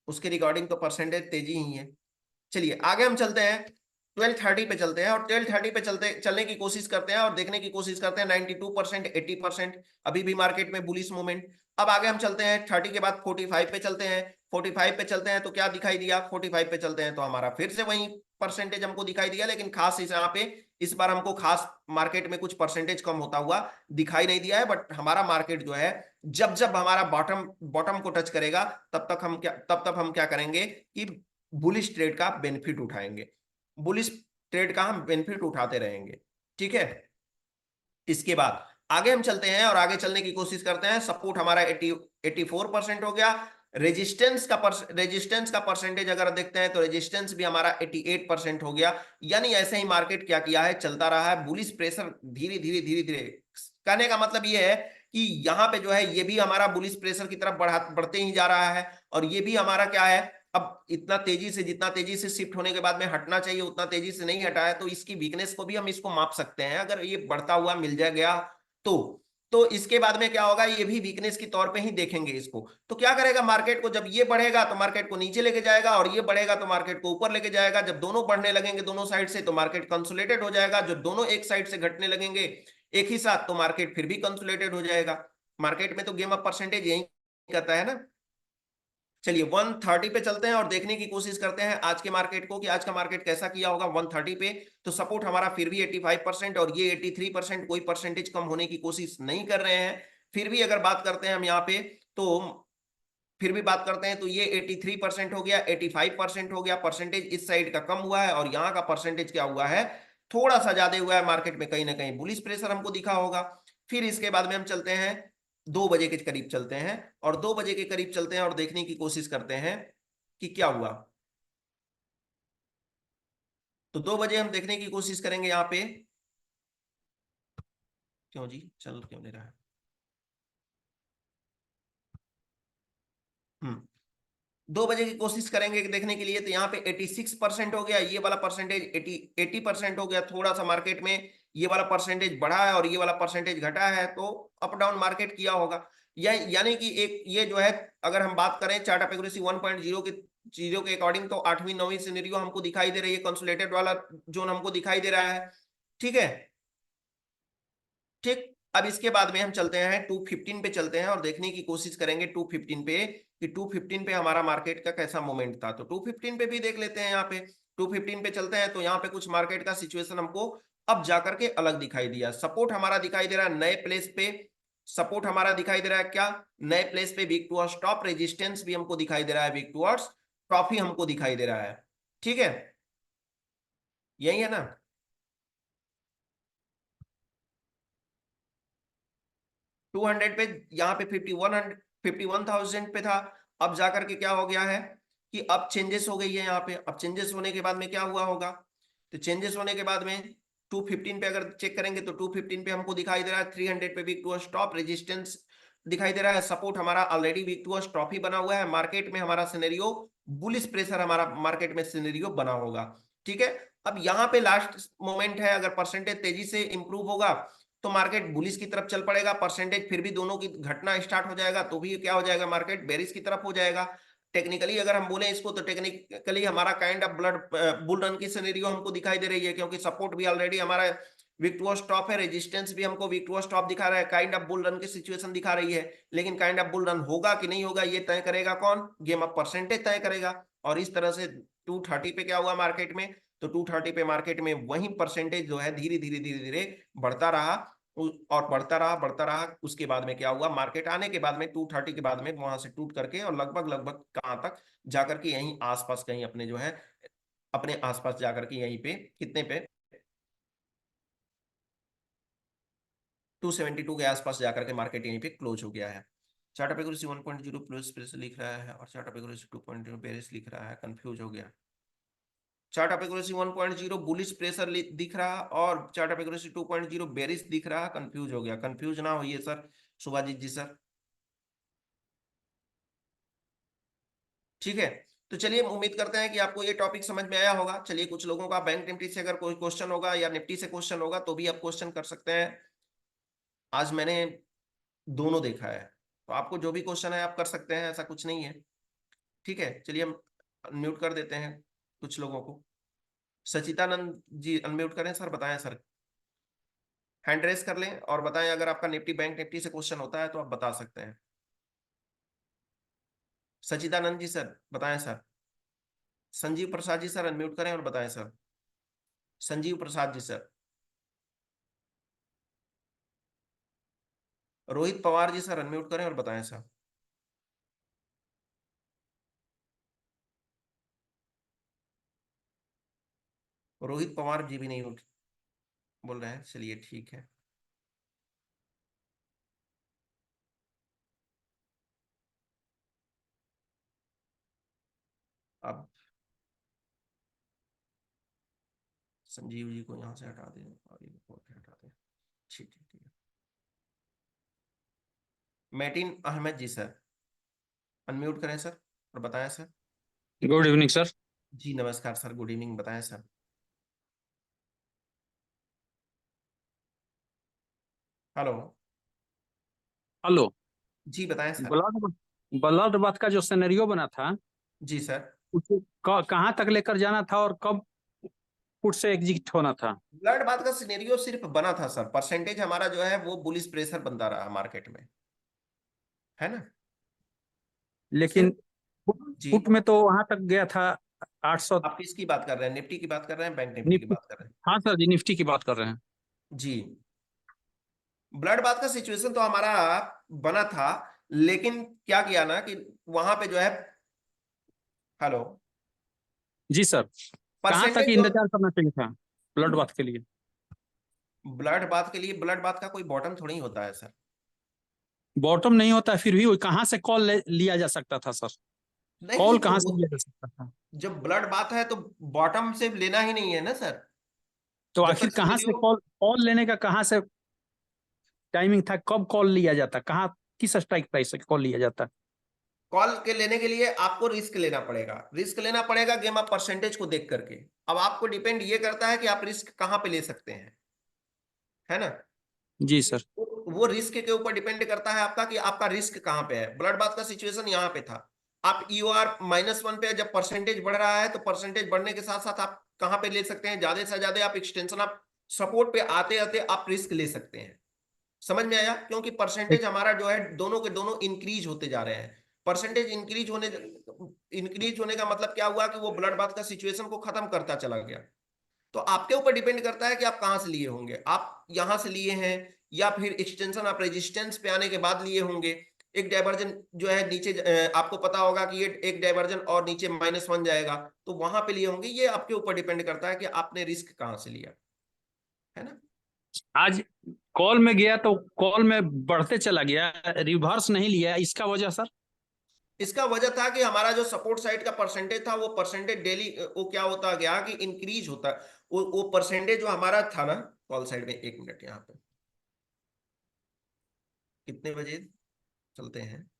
उसके रिकॉर्डिंग तो परसेंटेज तेजी ही है। चलिए आगे हम चलते हैं, 12:30 पे चलते हैं, और 12:30 पे चलते चलने की कोशिश करते हैं और देखने की कोशिश करते हैं 92%, 80%, अभी भी मार्केट में बुलिश मूवमेंट। अब आगे हम चलते हैं 30 के बाद 45 पे चलते हैं। 45 पे चलते हैं तो क्या दिखाई दिया, 45 पे चलते हैं तो हमारा फिर से वही परसेंटेज हमको दिखाई दिया, लेकिन खास इस यहाँ पे इस बार हमको खास मार्केट में कुछ परसेंटेज कम होता हुआ दिखाई नहीं दिया है। बट हमारा मार्केट जो है जब जब हमारा बॉटम बॉटम को टच करेगा, तब तक हम क्या करेंगे कि बुलिश ट्रेड का बेनिफिट उठाएंगे, बुलिश ट्रेड का हम बेनिफिट उठाते रहेंगे। ठीक है। इसके बाद आगे हम चलते हैं और आगे चलने की कोशिश करते हैं। सपोर्ट हमारा 84% हो गया। रेजिस्टेंस का परसेंटेज अगर देखते हैं तो रेजिस्टेंस भी हमारा 88% हो गया। यानी ऐसे ही मार्केट क्या किया है, चलता रहा है, बुलिश प्रेशर धीरे धीरे धीरे धीरे। कहने का मतलब ये है कि यहाँ पे जो है ये भी हमारा बुलिश प्रेशर की तरफ बढ़ते ही जा रहा है, और ये भी हमारा क्या है, अब इतना तेजी से, जितना तेजी से शिफ्ट होने के बाद में हटना चाहिए उतना तेजी से नहीं हटा है, तो इसकी वीकनेस को भी हम इसको माप सकते हैं। अगर ये बढ़ता हुआ मिल जा गया तो तो इसके बाद में क्या होगा, ये भी वीकनेस के तौर पे ही देखेंगे इसको। तो क्या करेगा मार्केट को, जब ये बढ़ेगा तो मार्केट को नीचे लेके जाएगा, और ये बढ़ेगा तो मार्केट को ऊपर लेके जाएगा। जब दोनों बढ़ने लगेंगे दोनों साइड से तो मार्केट कंसोलिडेटेड हो जाएगा। जब दोनों एक साइड से घटने लगेंगे एक ही साथ तो मार्केट फिर भी कंसोलिडेटेड हो जाएगा। मार्केट में तो गेम ऑफ परसेंटेज यही कहता है ना। चलिए 130 पे चलते हैं और देखने की कोशिश करते हैं आज के मार्केट को, कि आज का मार्केट कैसा किया होगा 130 पे। तो सपोर्ट हमारा फिर भी 85% और ये 83%, कोई परसेंटेज कम होने की कोशिश नहीं कर रहे हैं। फिर भी अगर बात करते हैं हम यहाँ पे, तो फिर भी बात करते हैं तो ये 83% हो गया, 85% हो गया। परसेंटेज इस साइड का कम हुआ है, और यहाँ का परसेंटेज क्या हुआ है, थोड़ा सा ज्यादा हुआ है। मार्केट में कहीं ना कहीं बुलिश प्रेशर हमको दिखा होगा। फिर इसके बाद में हम चलते हैं 2 बजे के करीब चलते हैं, और 2 बजे के करीब चलते हैं और देखने की कोशिश करते हैं कि क्या हुआ। तो 2 बजे हम देखने की कोशिश करेंगे यहाँ पे। क्यों जी, चल क्यों नहीं रहा है? हम्म। 2 बजे की कोशिश करेंगे देखने के लिए, तो यहाँ पे 86% हो गया, ये वाला परसेंटेज 80% हो गया। थोड़ा सा मार्केट में ये वाला परसेंटेज बढ़ा है और ये वाला परसेंटेज घटा है, तो अप डाउन मार्केट किया होगा। यानी कि एक ये जो है, अगर हम बात करें चार्ट ऑफ एक्यूरेसी 1.0 की चीजों के अकॉर्डिंग तो 8वीं 9वीं सिनेरियो हमको दिखाई दे रही है, कंसोलिडेटेड वाला जोन हमको दिखाई दे रहा है। ठीक है, ठीक। अब इसके बाद में हम चलते हैं 215 पे चलते हैं और देखने की कोशिश करेंगे 215 पे कि 215 पे हमारा मार्केट का कैसा मूवमेंट था। तो 215 पे भी देख लेते हैं। यहाँ पे 215 पे चलते हैं तो यहाँ पे कुछ मार्केट का सिचुएशन हमको अब जाकर के अलग दिखाई दिया। सपोर्ट हमारा दिखाई दे रहा है नए प्लेस पे, सपोर्ट हमारा दिखाई दे रहा है क्या, नए प्लेस पे वीक टुवर्ड्स टॉप, रेजिस्टेंस भी हमको दिखाई दे रहा है वीक टुवर्ड्स टॉप ही हमको दिखाई दे रहा है। ठीक है, यही है ना। 200 पे, यहाँ पे 51,000 पे था। अब जाकर के क्या हो गया है कि अब चेंजेस हो गई है यहाँ पे। अब चेंजेस होने के बाद में क्या हुआ होगा, तो चेंजेस होने के बाद में 215 पे अगर चेक करेंगे तो 215 पे हमको दिखाई दे रहा है 300 पे वीक टू स्टॉप, रेजिस्टेंस दिखाई दे रहा है, सपोर्ट हमारा ऑलरेडी वीक टू स्टॉप ही बना हुआ है। मार्केट में हमारा सिनेरियो बुलिश प्रेशर हमारा मार्केट में सिनेरियो बना होगा। ठीक है, अब यहाँ पे लास्ट मोमेंट है, अगर परसेंटेज तेजी से इंप्रूव होगा तो मार्केट बुलिश की तरफ चल पड़ेगा, परसेंटेज फिर भी दोनों की घटना स्टार्ट हो जाएगा तो भी क्या हो जाएगा, मार्केट बेरिश की तरफ हो जाएगा। टेक्निकली अगर हम बोले इसको तो टेक्निकली हमारा काइंड ऑफ बुल रन की सिनेरियो हमको दिखाई दे रही है, क्योंकि सपोर्ट भी ऑलरेडी हमारा वीक टू स्टॉप है, रेजिस्टेंस भी हमको वीक टू स्टॉप दिखा रहा है, काइंड ऑफ बुल रन की सिचुएशन दिखा रही है। लेकिन काइंड ऑफ बुल रन होगा कि नहीं होगा ये तय करेगा कौन, गेम ऑफ परसेंटेज तय करेगा। और इस तरह से 230 पे क्या हुआ मार्केट में, तो 230 पे मार्केट में वही परसेंटेज जो है धीरे धीरे धीरे धीरे बढ़ता रहा और बढ़ता रहा बढ़ता रहा। उसके बाद में क्या हुआ, मार्केट आने के बाद में 230 के बाद में वहां से टूट करके और लगभग लगभग कहां तक जाकर के यहीं आसपास कहीं अपने जो है अपने आसपास जाकर के यहीं पे कितने पे 272 के आसपास जाकर के मार्केट यहीं पे क्लोज हो गया है। चार्ट ऑफ एक्यूरेसी 1.0 प्लस लिख रहा है और चार्ट ऑफ एक्यूरेसी 2.0 बेरिश लिख रहा है, कंफ्यूज हो गया। Chart of accuracy 1.0 bullish pressure दिख रहा और चार्ट ऑफ एक्यूरेसी 2.0 बेरिश दिख रहा, कंफ्यूज हो गया। कंफ्यूज ना होइए सर सुभाजीत जी सर। ठीक है, तो चलिए उम्मीद करते हैं कि आपको ये टॉपिक समझ में आया होगा। चलिए कुछ लोगों का बैंक निफ्टी से अगर कोई क्वेश्चन होगा या निफ्टी से क्वेश्चन होगा तो भी आप क्वेश्चन कर सकते हैं। आज मैंने दोनों देखा है, तो आपको जो भी क्वेश्चन है आप कर सकते हैं, ऐसा कुछ नहीं है। ठीक है, चलिए हम अनम्यूट कर देते हैं कुछ लोगों को। सचितानंद जी अनम्यूट करें सर, बताएं सर, हैंड रेस कर लें और बताएं अगर आपका निफ्टी बैंक निफ्टी से क्वेश्चन होता है तो आप बता सकते हैं। सचिदानंद जी सर बताएं sir. Sanjeev Prasad ji sir unmute करें और बताएं sir. Sanjeev Prasad ji sir. Rohit Pawar ji sir unmute करें और बताएं सर। रोहित पवार जी भी नहीं उठ बोल रहे हैं, चलिए ठीक है। अब संजीव जी को यहाँ से हटा दें और ये रिपोर्ट हटा दें। ठीक है ठीक है। मैटिन अहमद जी सर अनम्यूट करें सर और बताएं सर। Good evening sir. जी नमस्कार सर, गुड इवनिंग, बताएं सर। हेलो। हेलो। जी बताएं सर। ब्लड ब्लड बाथ का जो सिनेरियो बना था जी सर। उसे कहाँ तक लेकर जाना था और कब पुट से एग्जिट होना था? ब्लड बाथ का सिनेरियो सिर्फ बना था सर, परसेंटेज हमारा जो है वो बुलिश प्रेशर बनता रहा मार्केट में, है ना। लेकिन सिर्फ। जी, पुट में तो वहां तक गया था 800। आप किसकी बात कर रहे हैं, निफ्टी की बात कर रहे हैं बैंक निफ्टी की निफ्टी। बात कर रहे हैं। हाँ सर जी, निफ्टी की बात कर रहे हैं। जी, ब्लड बाथ का सिचुएशन तो हमारा बना था, लेकिन क्या किया ना कि वहां पे जो है, हेलो, जी सर। कहाँ तक परसेंटेज जो इंतजार करना चाहिए था ब्लड बाथ के लिए? ब्लड बाथ के लिए, ब्लड बाथ का कोई बॉटम थोड़ी होता है सर। बॉटम नहीं होता फिर भी कहाँ से कॉल लिया जा सकता था सर? नहीं कॉल तो कहाँ से लिया जा सकता था? जब ब्लड बाथ है तो बॉटम से लेना ही नहीं है ना सर। तो जब आखिर तक कहाँ से सिनेरियो कॉल कॉल लेने का कहाँ से टाइमिंग था? कब कॉल लिया जाता? कहाँ किस स्ट्राइक प्राइस से कॉल लिया जाता? कॉल के लेने के लिए आपको रिस्क लेना पड़ेगा, रिस्क लेना पड़ेगा गेम ऑफ परसेंटेज को देख करके। अब आपको डिपेंड ये करता है कि आप रिस्क कहां पे ले सकते हैं, है ना। जी सर। वो रिस्क के ऊपर डिपेंड करता है आपका कि आपका रिस्क कहां पे है। ब्लड बाथ का सिचुएशन यहाँ पे था, आप ईओआर -1 पे जब परसेंटेज बढ़ रहा है तो परसेंटेज बढ़ने के साथ साथ आप कहां पे ले सकते हैं, ज्यादा से ज्यादा आप एक्सटेंशन, आप सपोर्ट पे आते आते आप रिस्क ले सकते हैं। समझ में आया? क्योंकि परसेंटेज हमारा जो है दोनों के दोनों इंक्रीज होते जा रहे हैं। परसेंटेज इंक्रीज होने का मतलब क्या हुआ कि वो ब्लड बाथ का सिचुएशन को खत्म करता चला गया। तो आपके ऊपर डिपेंड करता है कि आप कहां से लिए होंगे, आप यहां से लिए हैं या फिर एक्सटेंशन आप रेजिस्टेंस पे आने के बाद लिए होंगे। एक डाइवर्जन जो है नीचे आपको पता होगा कि ये एक डाइवर्जन और नीचे -1 जाएगा, तो वहां पे लिए होंगे। ये आपके ऊपर डिपेंड करता है कि आपने रिस्क कहां से लिया, है ना। आज कॉल में गया तो कॉल में बढ़ते चला गया, रिवर्स नहीं लिया, इसका वजह सर? इसका वजह था कि हमारा जो सपोर्ट साइड का परसेंटेज था वो परसेंटेज डेली वो क्या होता गया कि इंक्रीज होता, वो परसेंटेज जो हमारा था ना कॉल साइड में। 1 मिनट यहाँ पे कितने बजे चलते हैं?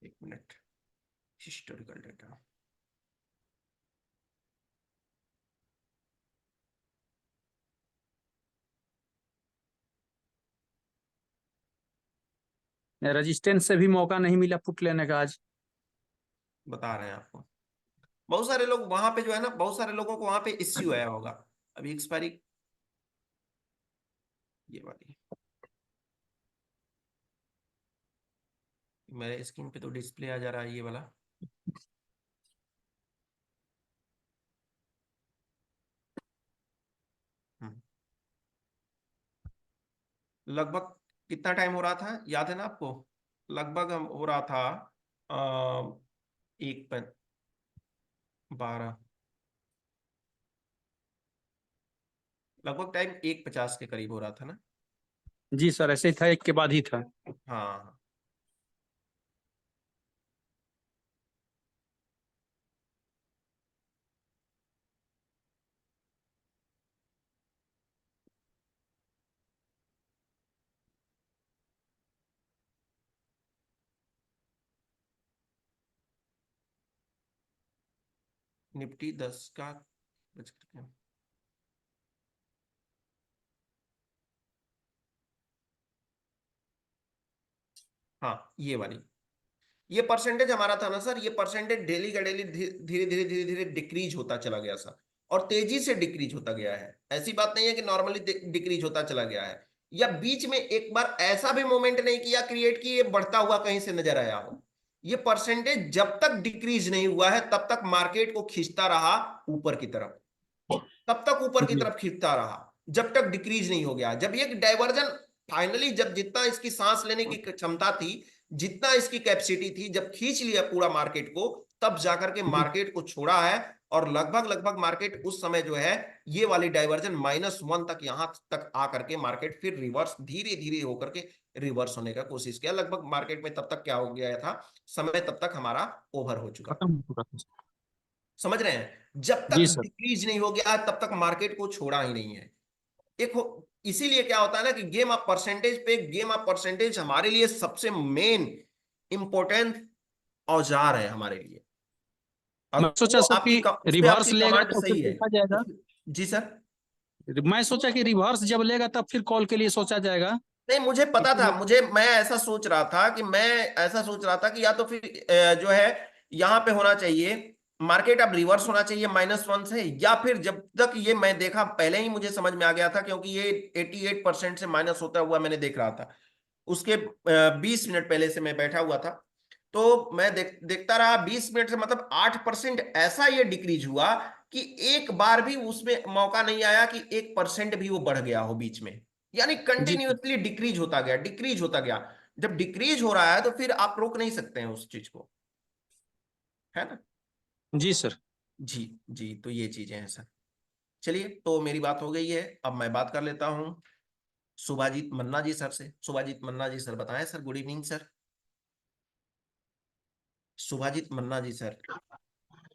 1 मिनट, हिस्टोरिकल डेटा। रेजिस्टेंस से भी मौका नहीं मिला पुट लेने का आज। बता रहे हैं आपको, बहुत सारे लोग वहां पे जो है ना, बहुत सारे लोगों को वहां पे इश्यू आया होगा। अभी एक्सपायरी ये वाली मेरे स्क्रीन पे तो डिस्प्ले आ जा रहा है ये वाला। हम्म, लगभग कितना टाइम हो रहा था याद है ना आपको? लगभग हम हो रहा था आ, 1:12, लगभग टाइम 1:50 के करीब हो रहा था ना। जी सर, ऐसे ही था, एक के बाद ही था। हाँ, निफ्टी 10 का बज करके, हाँ ये वाली, ये परसेंटेज हमारा था ना सर, ये परसेंटेज डेली का डेली धीरे धीरे धीरे धीरे डिक्रीज होता चला गया सर। और तेजी से डिक्रीज होता गया है, ऐसी बात नहीं है कि नॉर्मली डिक्रीज होता चला गया है, या बीच में एक बार ऐसा भी मोमेंट नहीं किया क्रिएट कि ये बढ़ता हुआ कहीं से नजर आया हो। ये परसेंटेज जब तक डिक्रीज नहीं हुआ है तब तक मार्केट को खींचता रहा ऊपर की तरफ, तब तक ऊपर की जी तरफ खींचता रहा जब तक डिक्रीज नहीं हो गया। जब ये डाइवर्जन फाइनली, जब जितना इसकी सांस लेने की क्षमता थी, जितना इसकी कैपेसिटी थी, जब खींच लिया पूरा मार्केट को, तब जाकर के जी मार्केट को छोड़ा है। और लगभग लगभग मार्केट उस समय जो है ये वाली डाइवर्जन -1 तक, यहां तक आकर के मार्केट फिर रिवर्स धीरे धीरे होकर के रिवर्स होने का कोशिश किया। लगभग मार्केट में तब तक क्या हो गया था, समय तब तक हमारा ओवर हो चुका। खत्म हो चुका था। समझ रहे हैं? जब तक जी सर। डिक्रीज नहीं हो गया तब तक मार्केट को छोड़ा ही नहीं है। एक इसीलिए क्या होता है ना कि गेम ऑफ परसेंटेज पे, गेम ऑफ परसेंटेज हमारे लिए सबसे मेन इंपॉर्टेंट औजार है हमारे लिए। मैं अगर सोचा वो सर आपकी कि उस पे रिवर्स आपकी लेगा कमांड तो फिर सही है देखा जाएगा। जी सर। मैं सोचा कि रिवर्स जब लेगा तब फिर कॉल के लिए सोचा जाएगा नहीं, मुझे कि पता था, चलो। मैं ऐसा सोच रहा था कि या तो फिर जो है यहाँ पे होना चाहिए मार्केट अब रिवर्स होना चाहिए -1 से, या फिर जब तक ये मैं देखा पहले ही मुझे समझ में आ गया था क्योंकि ये 88% से माइनस होता हुआ मैंने देख रहा था। उसके 20 मिनट पहले से मैं बैठा हुआ था, तो मैं देखता रहा 20 मिनट से, मतलब 8% ऐसा ये डिक्रीज हुआ कि एक बार भी उसमें मौका नहीं आया कि 1% भी वो बढ़ गया हो बीच में। यानी जी सर। कंटिन्यूअसली डिक्रीज होता गया, डिक्रीज होता गया। जब डिक्रीज हो रहा है तो फिर आप रोक नहीं सकते हैं उस चीज को, है ना। जी सर। जी जी, तो ये चीजें हैं सर। चलिए, तो मेरी बात हो गई है, अब मैं बात कर लेता हूँ सुभाजीत मन्ना जी सर से। सुभाजीत मन्ना जी सर बताएं sir, good evening sir. Subhajit Manna ji sir,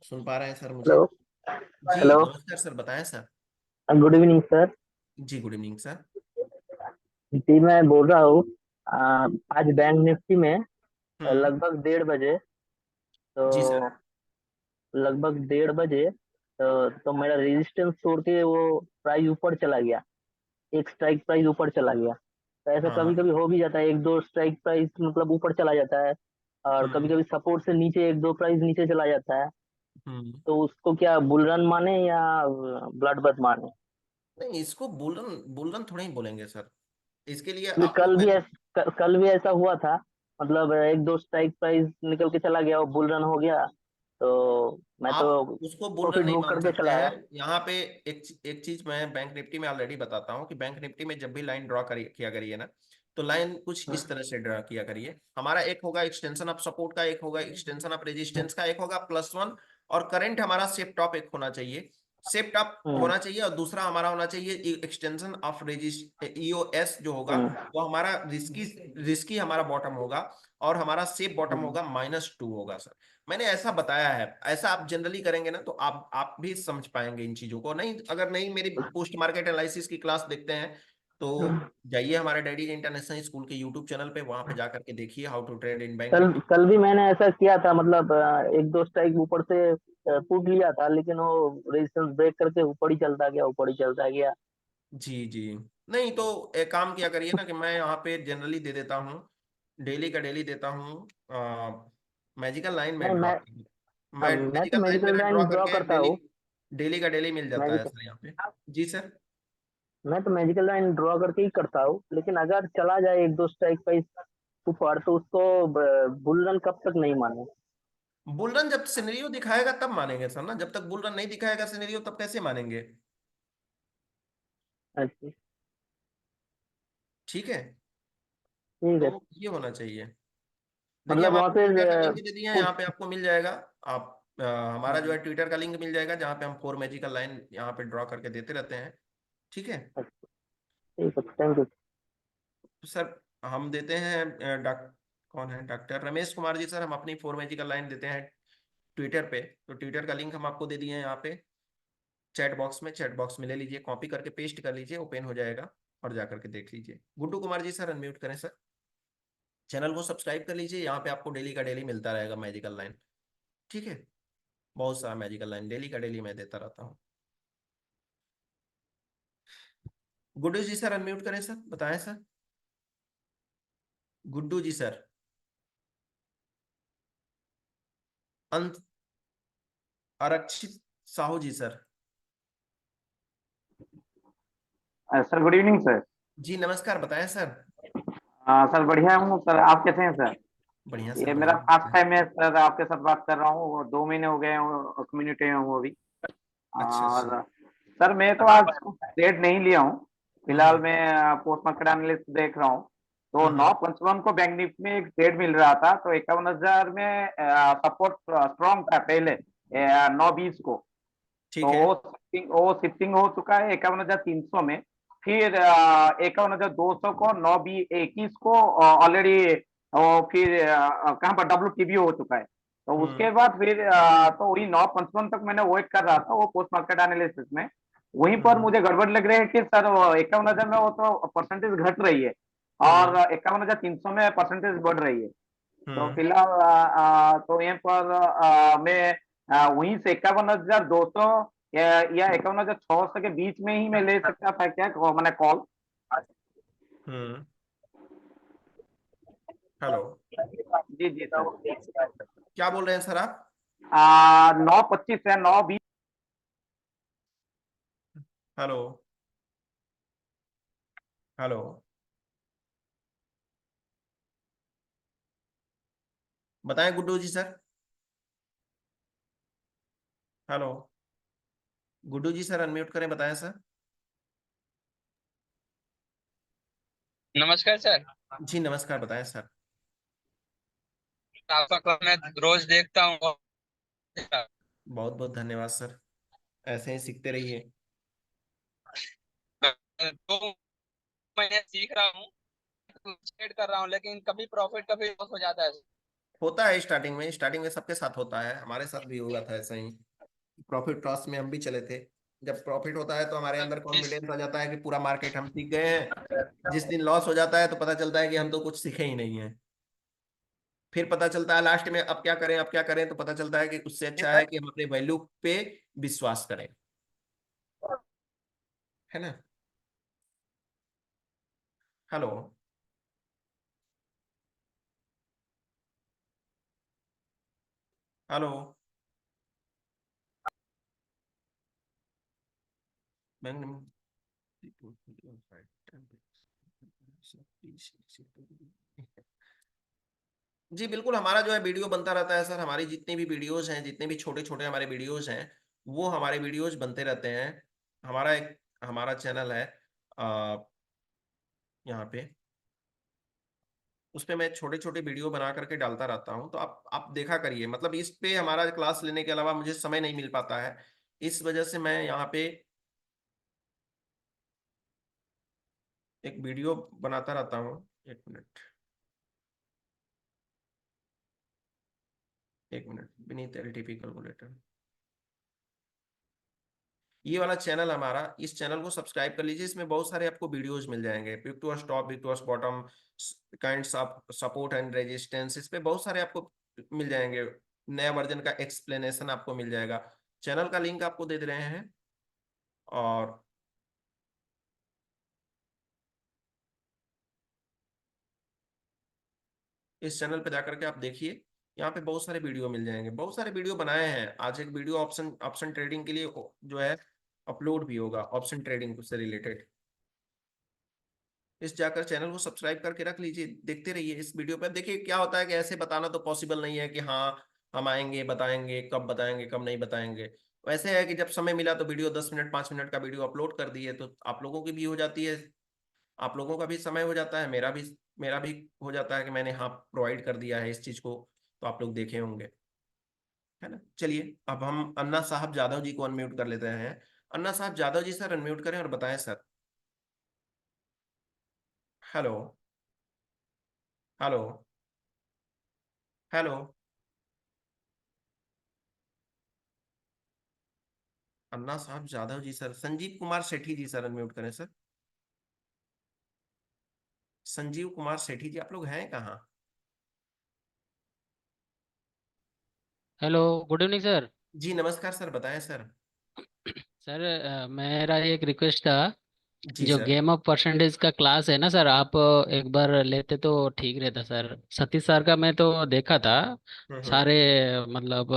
सुन पा रहे हैं सर मुझे? हेलो। जी हेलो। नमस्कार सर, बताएं सर। Good evening sir. जी गुड इवनिंग सर। जी मैं बोल रहा हूँ। आ, आज बैंक निफ्टी में हम्म। लगभग 1:30 बजे, जी सर। तो लगभग 1:30 बजे तो मेरा रेजिस्टेंस तोड़ के वो प्राइस ऊपर चला गया। एक स्ट्राइक प्राइस ऊपर चला गया। तो ऐसा कभी हाँ। कभी हो भी जाता है, एक दो स्ट्राइक प्राइस मतलब ऊपर चला जाता है, और कभी हम्म। कभी सपोर्ट से नीचे एक दो प्राइस नीचे चला जाता है। हम्म। तो उसको क्या बुल रन माने या ब्लड बथ माने? नहीं, इसको बुलरन बुलरन थोड़ा ही बोलेंगे सर। इसके लिए क्योंकि आपको कल भी ऐसा हुआ था, मतलब एक दो स्ट्राइक प्राइस निकल के चला गया और बुल रन हो गया, तो मैं आप तो उसको बुलरन प्रॉफिट नहीं बुक मान करके सकते चला हैं। आया। यहाँ पे एक चीज मैं बैंक निफ्टी में ऑलरेडी बताता हूँ कि बैंक निफ्टी में जब भी लाइन ड्रॉ करिए किया करिए ना, तो लाइन कुछ इस तरह से ड्रॉ किया करिए। हमारा एक होगा एक्सटेंशन ऑफ सपोर्ट का, एक होगा एक्सटेंशन ऑफ रेजिस्टेंस का, एक होगा +1, और करंट हमारा सेफ टॉप एक होना चाहिए, सेफ टॉप हम्म। होना चाहिए, और दूसरा हमारा होना चाहिए एक्सटेंशन ऑफ रेजिस्ट ईओएस जो होगा, हम्म। वो हमारा रिस्की रिस्की हमारा बॉटम होगा, और हमारा सेफ बॉटम हम्म। होगा -2 होगा सर। मैंने ऐसा बताया है, ऐसा आप जनरली करेंगे ना तो आप भी समझ पाएंगे इन चीजों को। नहीं, अगर नहीं मेरी पोस्ट मार्केट एनालिसिस की क्लास देखते हैं तो जाइए हमारे डैडी इंटरनेशनल स्कूल के यूट्यूब चैनल पे, वहां पे जाकर के देखिए how to trade in bank कल निफ्टी। कल भी मैंने ऐसा किया था, मतलब एक दो स्ट्राइक ऊपर से पुट लिया था, लेकिन वो रेजिस्टेंस ब्रेक करके ऊपर ही चलता गया, ऊपर ही चलता गया। जी जी। नहीं तो एक काम किया करिए ना कि मैं यहाँ पे जनरली दे देता हूँ, डेली का डेली देता हूँ। मैजिकल लाइन में नहीं, ड्रॉ, मैं मैं तो मैजिकल लाइन मेडिकल मेरा ड्रॉ लाइन ड्रॉ करके करता डेली, हूँ। डेली का डेली मिल जाता है मेडिकल सर यहाँ पे। जी सर। मैं तो मेडिकल लाइन ड्रॉ करके ही करता हूँ, लेकिन अगर चला जाए एक दो स्ट्राइक प्राइस ऊपर, तो उसको बुल रन कब तक नहीं माने? बुल रन जब सिनेरियो दिखाएगा तब मानेंगे सर ना, जब तक बुल रन नहीं दिखाएगा सिनेरियो तब कैसे मानेंगे? अच्छा, ठीक है। ठीक तो है। ये होना चाहिए। देखिए मतलब हम वहाँ आपको पे ट्विटर का लिंक दे दिए हैं, पुट। यहाँ पे आपको मिल जाएगा। आप हमारा जो है ट्विटर का लिंक मिल जाएगा, जहाँ पे हम 4 मैजिकल लाइन यहाँ पे ड्रॉ करके देते रहते हैं। ठीक है। ठीक है, थैंक यू। तो सर हम देते हैं कौन है, डॉक्टर रमेश कुमार जी सर, हम अपनी 4 मैजिकल लाइन देते हैं ट्विटर पे। तो ट्विटर का लिंक हम आपको दे दिए हैं यहाँ पे चैट बॉक्स में ले लीजिए, कॉपी करके पेस्ट कर लीजिए, ओपन हो जाएगा, और जा करके देख लीजिए। गुड्डू कुमार जी सर अनम्यूट करें सर, चैनल को सब्सक्राइब कर लीजिए, यहाँ पे आपको डेली का डेली मिलता रहेगा मैजिकल लाइन। ठीक है। बहुत सारा मैजिकल लाइन डेली का डेली मैं देता रहता हूँ। गुड्डू जी सर अनम्यूट करें सर, बताएं सर। गुड्डू जी सर, अंत आरक्षित Sahu ji sir. Sir good evening sir. जी नमस्कार, बताएं सर। सर बढ़िया हूँ सर, आप कैसे हैं सर? बढ़िया सर, ये मेरा बढ़िया। फर्स्ट टाइम है सर आपके साथ बात कर रहा हूँ, 2 महीने हो गए हैं कम्युनिटी में हूँ अभी। अच्छा अच्छा। और सर मैं तो आज ट्रेड नहीं लिया हूँ, फिलहाल हम्म। मैं पोस्ट मार्केट एनालिस्ट देख रहा हूँ। तो हम्म। 955 को बैंक निफ्टी में एक ट्रेड मिल रहा था, तो 51,000 में सपोर्ट स्ट्रॉन्ग था पहले 920 को। तो ठीक है। वो शिफ्टिंग हो चुका है 51,300 में। फिर 51,200 को 921 को ऑलरेडी फिर कहाँ पर WTB हो चुका है। तो हम्म। उसके बाद फिर तो वही 955 तक मैंने वेट कर रहा था वो पोस्ट मार्केट एनालिसिस में। वहीं पर हम्म। मुझे गड़बड़ लग रही है कि सर 51,000 में वो तो परसेंटेज घट रही है, और हम्म। 51,300 में परसेंटेज बढ़ रही है। तो हम्म। फिलहाल तो यहाँ पर मैं वहीं से 51,200 या 51,600 के बीच में ही मैं ले सकता था क्या, मैंने कॉल? हम्म। हेलो। जी जी सर। क्या बोल रहे हैं सर आप? 925 या 920। हेलो। हेलो। बताएं Guddu ji sir. Hello. Guddu ji sir unmute करें, बताएं सर। नमस्कार सर। जी नमस्कार, बताएं सर। आपका क्लब मैं रोज देखता हूँ। बहुत बहुत धन्यवाद सर, ऐसे ही सीखते रहिए। 2 महीने सीख रहा हूँ, ट्रेड कर रहा हूँ, लेकिन कभी प्रॉफिट कभी लॉस हो जाता है। होता है स्टार्टिंग में सबके साथ होता है, हमारे साथ भी हुआ था ऐसा ही। प्रॉफिट लॉस में हम भी चले थे। जब प्रॉफिट होता है तो हमारे अंदर जिस कॉन्फिडेंस आ जाता है कि पूरा मार्केट हम सीख गए हैं। जिस दिन लॉस हो जाता है तो पता चलता है कि हम तो कुछ सीखे ही नहीं है। फिर पता चलता है लास्ट में अब क्या करें, अब क्या करें, तो पता चलता है कि उससे अच्छा है कि हम अपने वैल्यू पे विश्वास करें। है ना? Hello, hello. जी बिल्कुल, हमारा जो है वीडियो बनता रहता है सर। हमारी जितनी भी वीडियोस हैं, जितने भी छोटे छोटे हमारे वीडियोस हैं, वो हमारे वीडियोस बनते रहते हैं। हमारा चैनल है आ, यहाँ पे, उस पे मैं छोटे छोटे वीडियो बना करके डालता रहता हूँ, तो आप देखा करिए। मतलब इस पे हमारा क्लास लेने के अलावा मुझे समय नहीं मिल पाता है, इस वजह से मैं यहाँ पे एक वीडियो बनाता रहता हूँ। एक मिनट beneath LTP कैलकुलेटर, ये वाला चैनल हमारा, इस चैनल को सब्सक्राइब कर लीजिए। इसमें बहुत सारे आपको वीडियोस मिल जाएंगे, big to top, big to bottom, kinds of support and resistance, इस पे बहुत सारे आपको मिल जाएंगे। नया वर्जन का एक्सप्लेनेशन आपको मिल जाएगा। चैनल का लिंक आपको दे दे रहे हैं, और इस चैनल पे जाकर के आप देखिए, यहाँ पे बहुत सारे वीडियो मिल जाएंगे। बहुत सारे वीडियो बनाए हैं। आज एक वीडियो ऑप्शन ऑप्शन ट्रेडिंग के लिए जो है अपलोड भी होगा, ऑप्शन ट्रेडिंग से रिलेटेड। इस जाकर चैनल को सब्सक्राइब करके रख लीजिए, देखते रहिए। इस वीडियो पर देखिए क्या होता है कि ऐसे बताना तो पॉसिबल नहीं है कि हाँ हम आएंगे, बताएंगे कब नहीं बताएंगे। वैसे है कि जब समय मिला तो वीडियो 10 मिनट 5 मिनट का वीडियो अपलोड कर दिए, तो आप लोगों की भी हो जाती है, आप लोगों का भी समय हो जाता है, मेरा भी हो जाता है कि मैंने हाँ प्रोवाइड कर दिया है इस चीज को, तो आप लोग देखे होंगे, है ना। चलिए अब हम अन्ना साहब जादव जी को अनम्यूट कर लेते हैं। अन्ना साहब जादव जी सर, अनम्यूट करें और बताएं sir. Hello, hello, hello. Anna Sahab Jadhav ji sir, Sanjeev Kumar Sethi ji sir, unmute करें सर। संजीव कुमार सेठी जी, आप लोग हैं कहाँ? Hello, good evening sir. जी नमस्कार सर, बताएं सर। सर मेरा एक रिक्वेस्ट था। जी जो सर। गेम ऑफ परसेंटेज का क्लास है ना सर, आप एक बार लेते तो ठीक रहता सर। सतीश सर का मैं तो देखा था हम्म। सारे, मतलब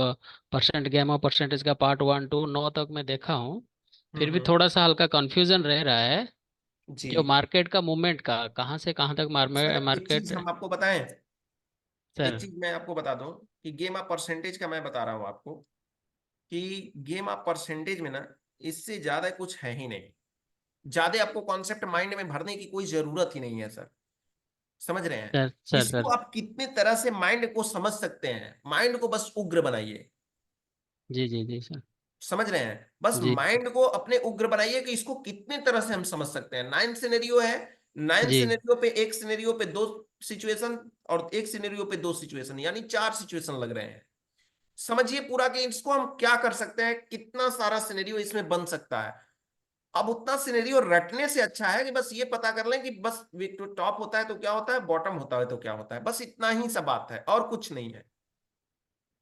परसेंट गेम ऑफ परसेंटेज का पार्ट 1 to 9 तक मैं देखा हूँ। फिर भी हम्म। थोड़ा सा हल्का कंफ्यूजन रह रहा है। जी जो मार्केट का मूवमेंट का कहाँ से कहाँ तक सर, एक चीज मार्केट। हम आपको बताएं, एक सर। चीज मैं आपको बता दूं कि गेम ऑफ परसेंटेज का मैं बता रहा हूं आपको कि गेम ऑफ परसेंटेज में ना, इससे ज्यादा कुछ है ही नहीं। ज्यादा आपको कॉन्सेप्ट माइंड में भरने की कोई जरूरत ही नहीं है सर, समझ रहे हैं। सर सर इसको सर। आप कितने तरह से माइंड को समझ सकते हैं, माइंड को बस उग्र बनाइए। जी जी जी सर। समझ रहे हैं, बस जी माइंड को अपने उग्र बनाइए कि इसको कितने तरह से हम समझ सकते हैं। 9 सिनेरियो है, 9 जी सिनेरियो पे, एक सिनेरियो पे 2 सिचुएशन, और एक सिनेरियो पे 2 सिचुएशन, यानी 4 सिचुएशन लग रहे हैं। समझिए पूरा कि इसको हम क्या कर सकते हैं, कितना सारा सिनेरियो इसमें बन सकता है। अब उतना सिनेरियो रटने से अच्छा है कि बस ये पता कर लें कि बस टॉप होता है तो क्या होता है, बॉटम होता है तो क्या होता है, बस इतना ही सा बात है, और कुछ नहीं है।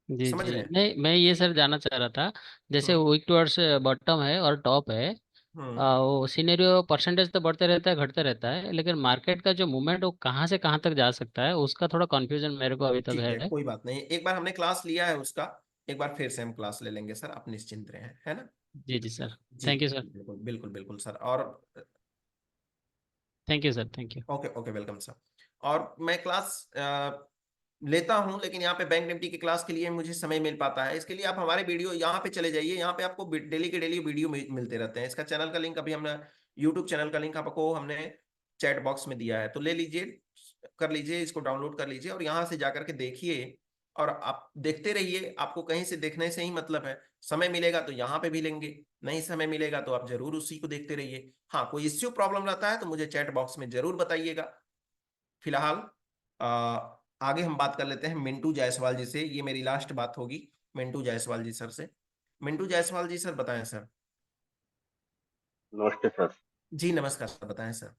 जी समझ रहे जी, हैं। नहीं मैं ये सर जानना चाह रहा था। जैसे हम्म। वीक टूवर्ड्स बॉटम है और टॉप है। हम्म। वो सिनेरियो परसेंटेज तो बढ़ते रहता है घटते रहता है, लेकिन मार्केट का जो मूवमेंट वो कहाँ से कहाँ तक जा सकता है उसका थोड़ा कंफ्यूजन मेरे को अभी तक ठीक है, है। कोई बात नहीं, एक बार हमने क्लास लिया है उसका, एक बार फिर से हम क्लास ले लेंगे सर, आप निश्चिंत रहें, है ना। जी जी सर। जी थैंक यू सर। बिल्कुल बिल्कुल बिल्कुल सर। और thank you sir. Thank you. Okay okay, welcome sir. और मैं क्लास लेता हूं, लेकिन यहाँ पे बैंक निफ्टी की क्लास के लिए मुझे समय मिल पाता है। इसके लिए आप हमारे वीडियो यहाँ पे चले जाइए, यहाँ पे आपको डेली के डेली वीडियो मिलते रहते हैं। इसका चैनल का लिंक अभी हमने, यूट्यूब चैनल का लिंक आपको हमने चैट बॉक्स में दिया है, तो ले लीजिए, कर लीजिए, इसको डाउनलोड कर लीजिए और यहाँ से जाकर के देखिए, और आप देखते रहिए। आपको कहीं से देखने से ही मतलब है। समय मिलेगा तो यहाँ पे भी लेंगे, नहीं समय मिलेगा तो आप जरूर उसी को देखते रहिए। हाँ, कोई इश्यू प्रॉब्लम रहता है तो मुझे चैट बॉक्स में जरूर बताइएगा। फिलहाल आगे हम बात कर लेते हैं मिंटू जायसवाल जी से, ये मेरी लास्ट बात होगी मिंटू जायसवाल जी सर से। मिंटू जायसवाल जी सर, बताएं सर। नमस्ते सर। जी नमस्कार सर, बताएं सर।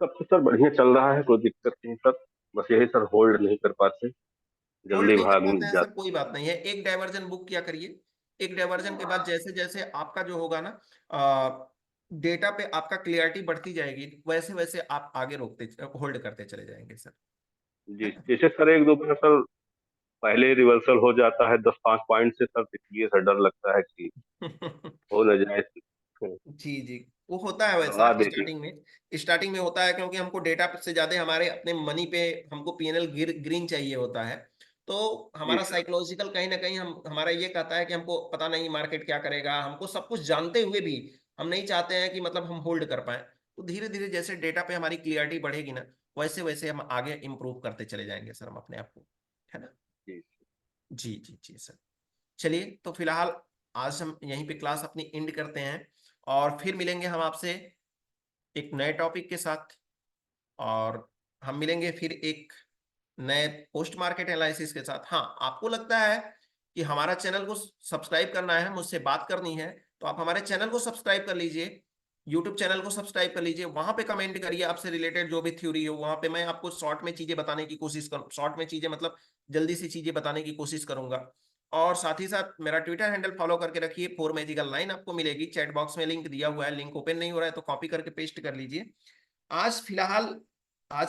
सब तो सर बढ़िया चल रहा है, कोई दिक्कत नहीं सर। बस यही सर, होल्ड नहीं कर पाते, होल्ड जल्दी नहीं कर भाग पाते हैं सर, जाते। कोई बात नहीं है, एक डायवर्जन बुक किया करिए। एक डायवर्जन के बाद जैसे जैसे आपका जो होगा ना, डेटा पे आपका क्लियरिटी बढ़ती जाएगी, वैसे वैसे आप आगे होल्ड करते चले जाएंगे सर। जी, जैसे सर एक दो बार सर पहले रिवर्सल हो जाता है 10-5 पॉइंट से सर, इसलिए सर डर लगता है कि हो न जाए। जी जी, वो होता है वैसा दवा देखिए। स्टार्टिंग में होता है, क्योंकि हमको डेटा से ज्यादा हमारे अपने मनी पे हमको पीएनएल ग्रीन चाहिए होता है। तो जी हमारा सर। साइकोलॉजिकल कहीं ना कहीं हमारा ये कहता है कि हमको पता नहीं मार्केट क्या करेगा, हमको सब कुछ जानते हुए भी हम नहीं चाहते हैं कि मतलब हम होल्ड कर पाए। तो धीरे धीरे जैसे डेटा पे हमारी क्लियरिटी बढ़ेगी ना, वैसे वैसे हम आगे इंप्रूव करते चले जाएंगे सर हम अपने आप को, है ना। जी जी जी जी सर। चलिए तो फिलहाल आज हम यहीं पे क्लास अपनी एंड करते हैं, और फिर मिलेंगे हम आपसे एक नए टॉपिक के साथ। और हम मिलेंगे फिर एक नए पोस्ट मार्केट एनालिसिस के साथ। हाँ, आपको लगता है कि हमारा चैनल को सब्सक्राइब करना है, मुझसे बात करनी है, तो आप हमारे चैनल को सब्सक्राइब कर लीजिए, यूट्यूब चैनल को सब्सक्राइब कर लीजिए। वहां पे कमेंट करिए आपसे रिलेटेड जो भी थ्योरी हो, वहां पे मैं आपको शॉर्ट में चीजें बताने की कोशिश करूँ, शॉर्ट में चीजें मतलब जल्दी से चीजें बताने की कोशिश करूंगा। और साथ ही साथ मेरा ट्विटर हैंडल फॉलो करके रखिए, 4मैजिकल9 आपको मिलेगी, चैट बॉक्स में लिंक दिया हुआ है, लिंक ओपन नहीं हो रहा है तो कॉपी करके पेस्ट कर लीजिए। आज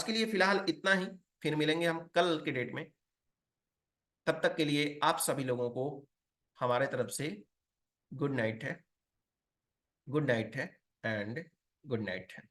के लिए फिलहाल इतना ही, फिर मिलेंगे हम कल के डेट में। तब तक के लिए आप सभी लोगों को हमारे तरफ से गुड नाइट है, गुड नाइट है एंड गुड नाइट है।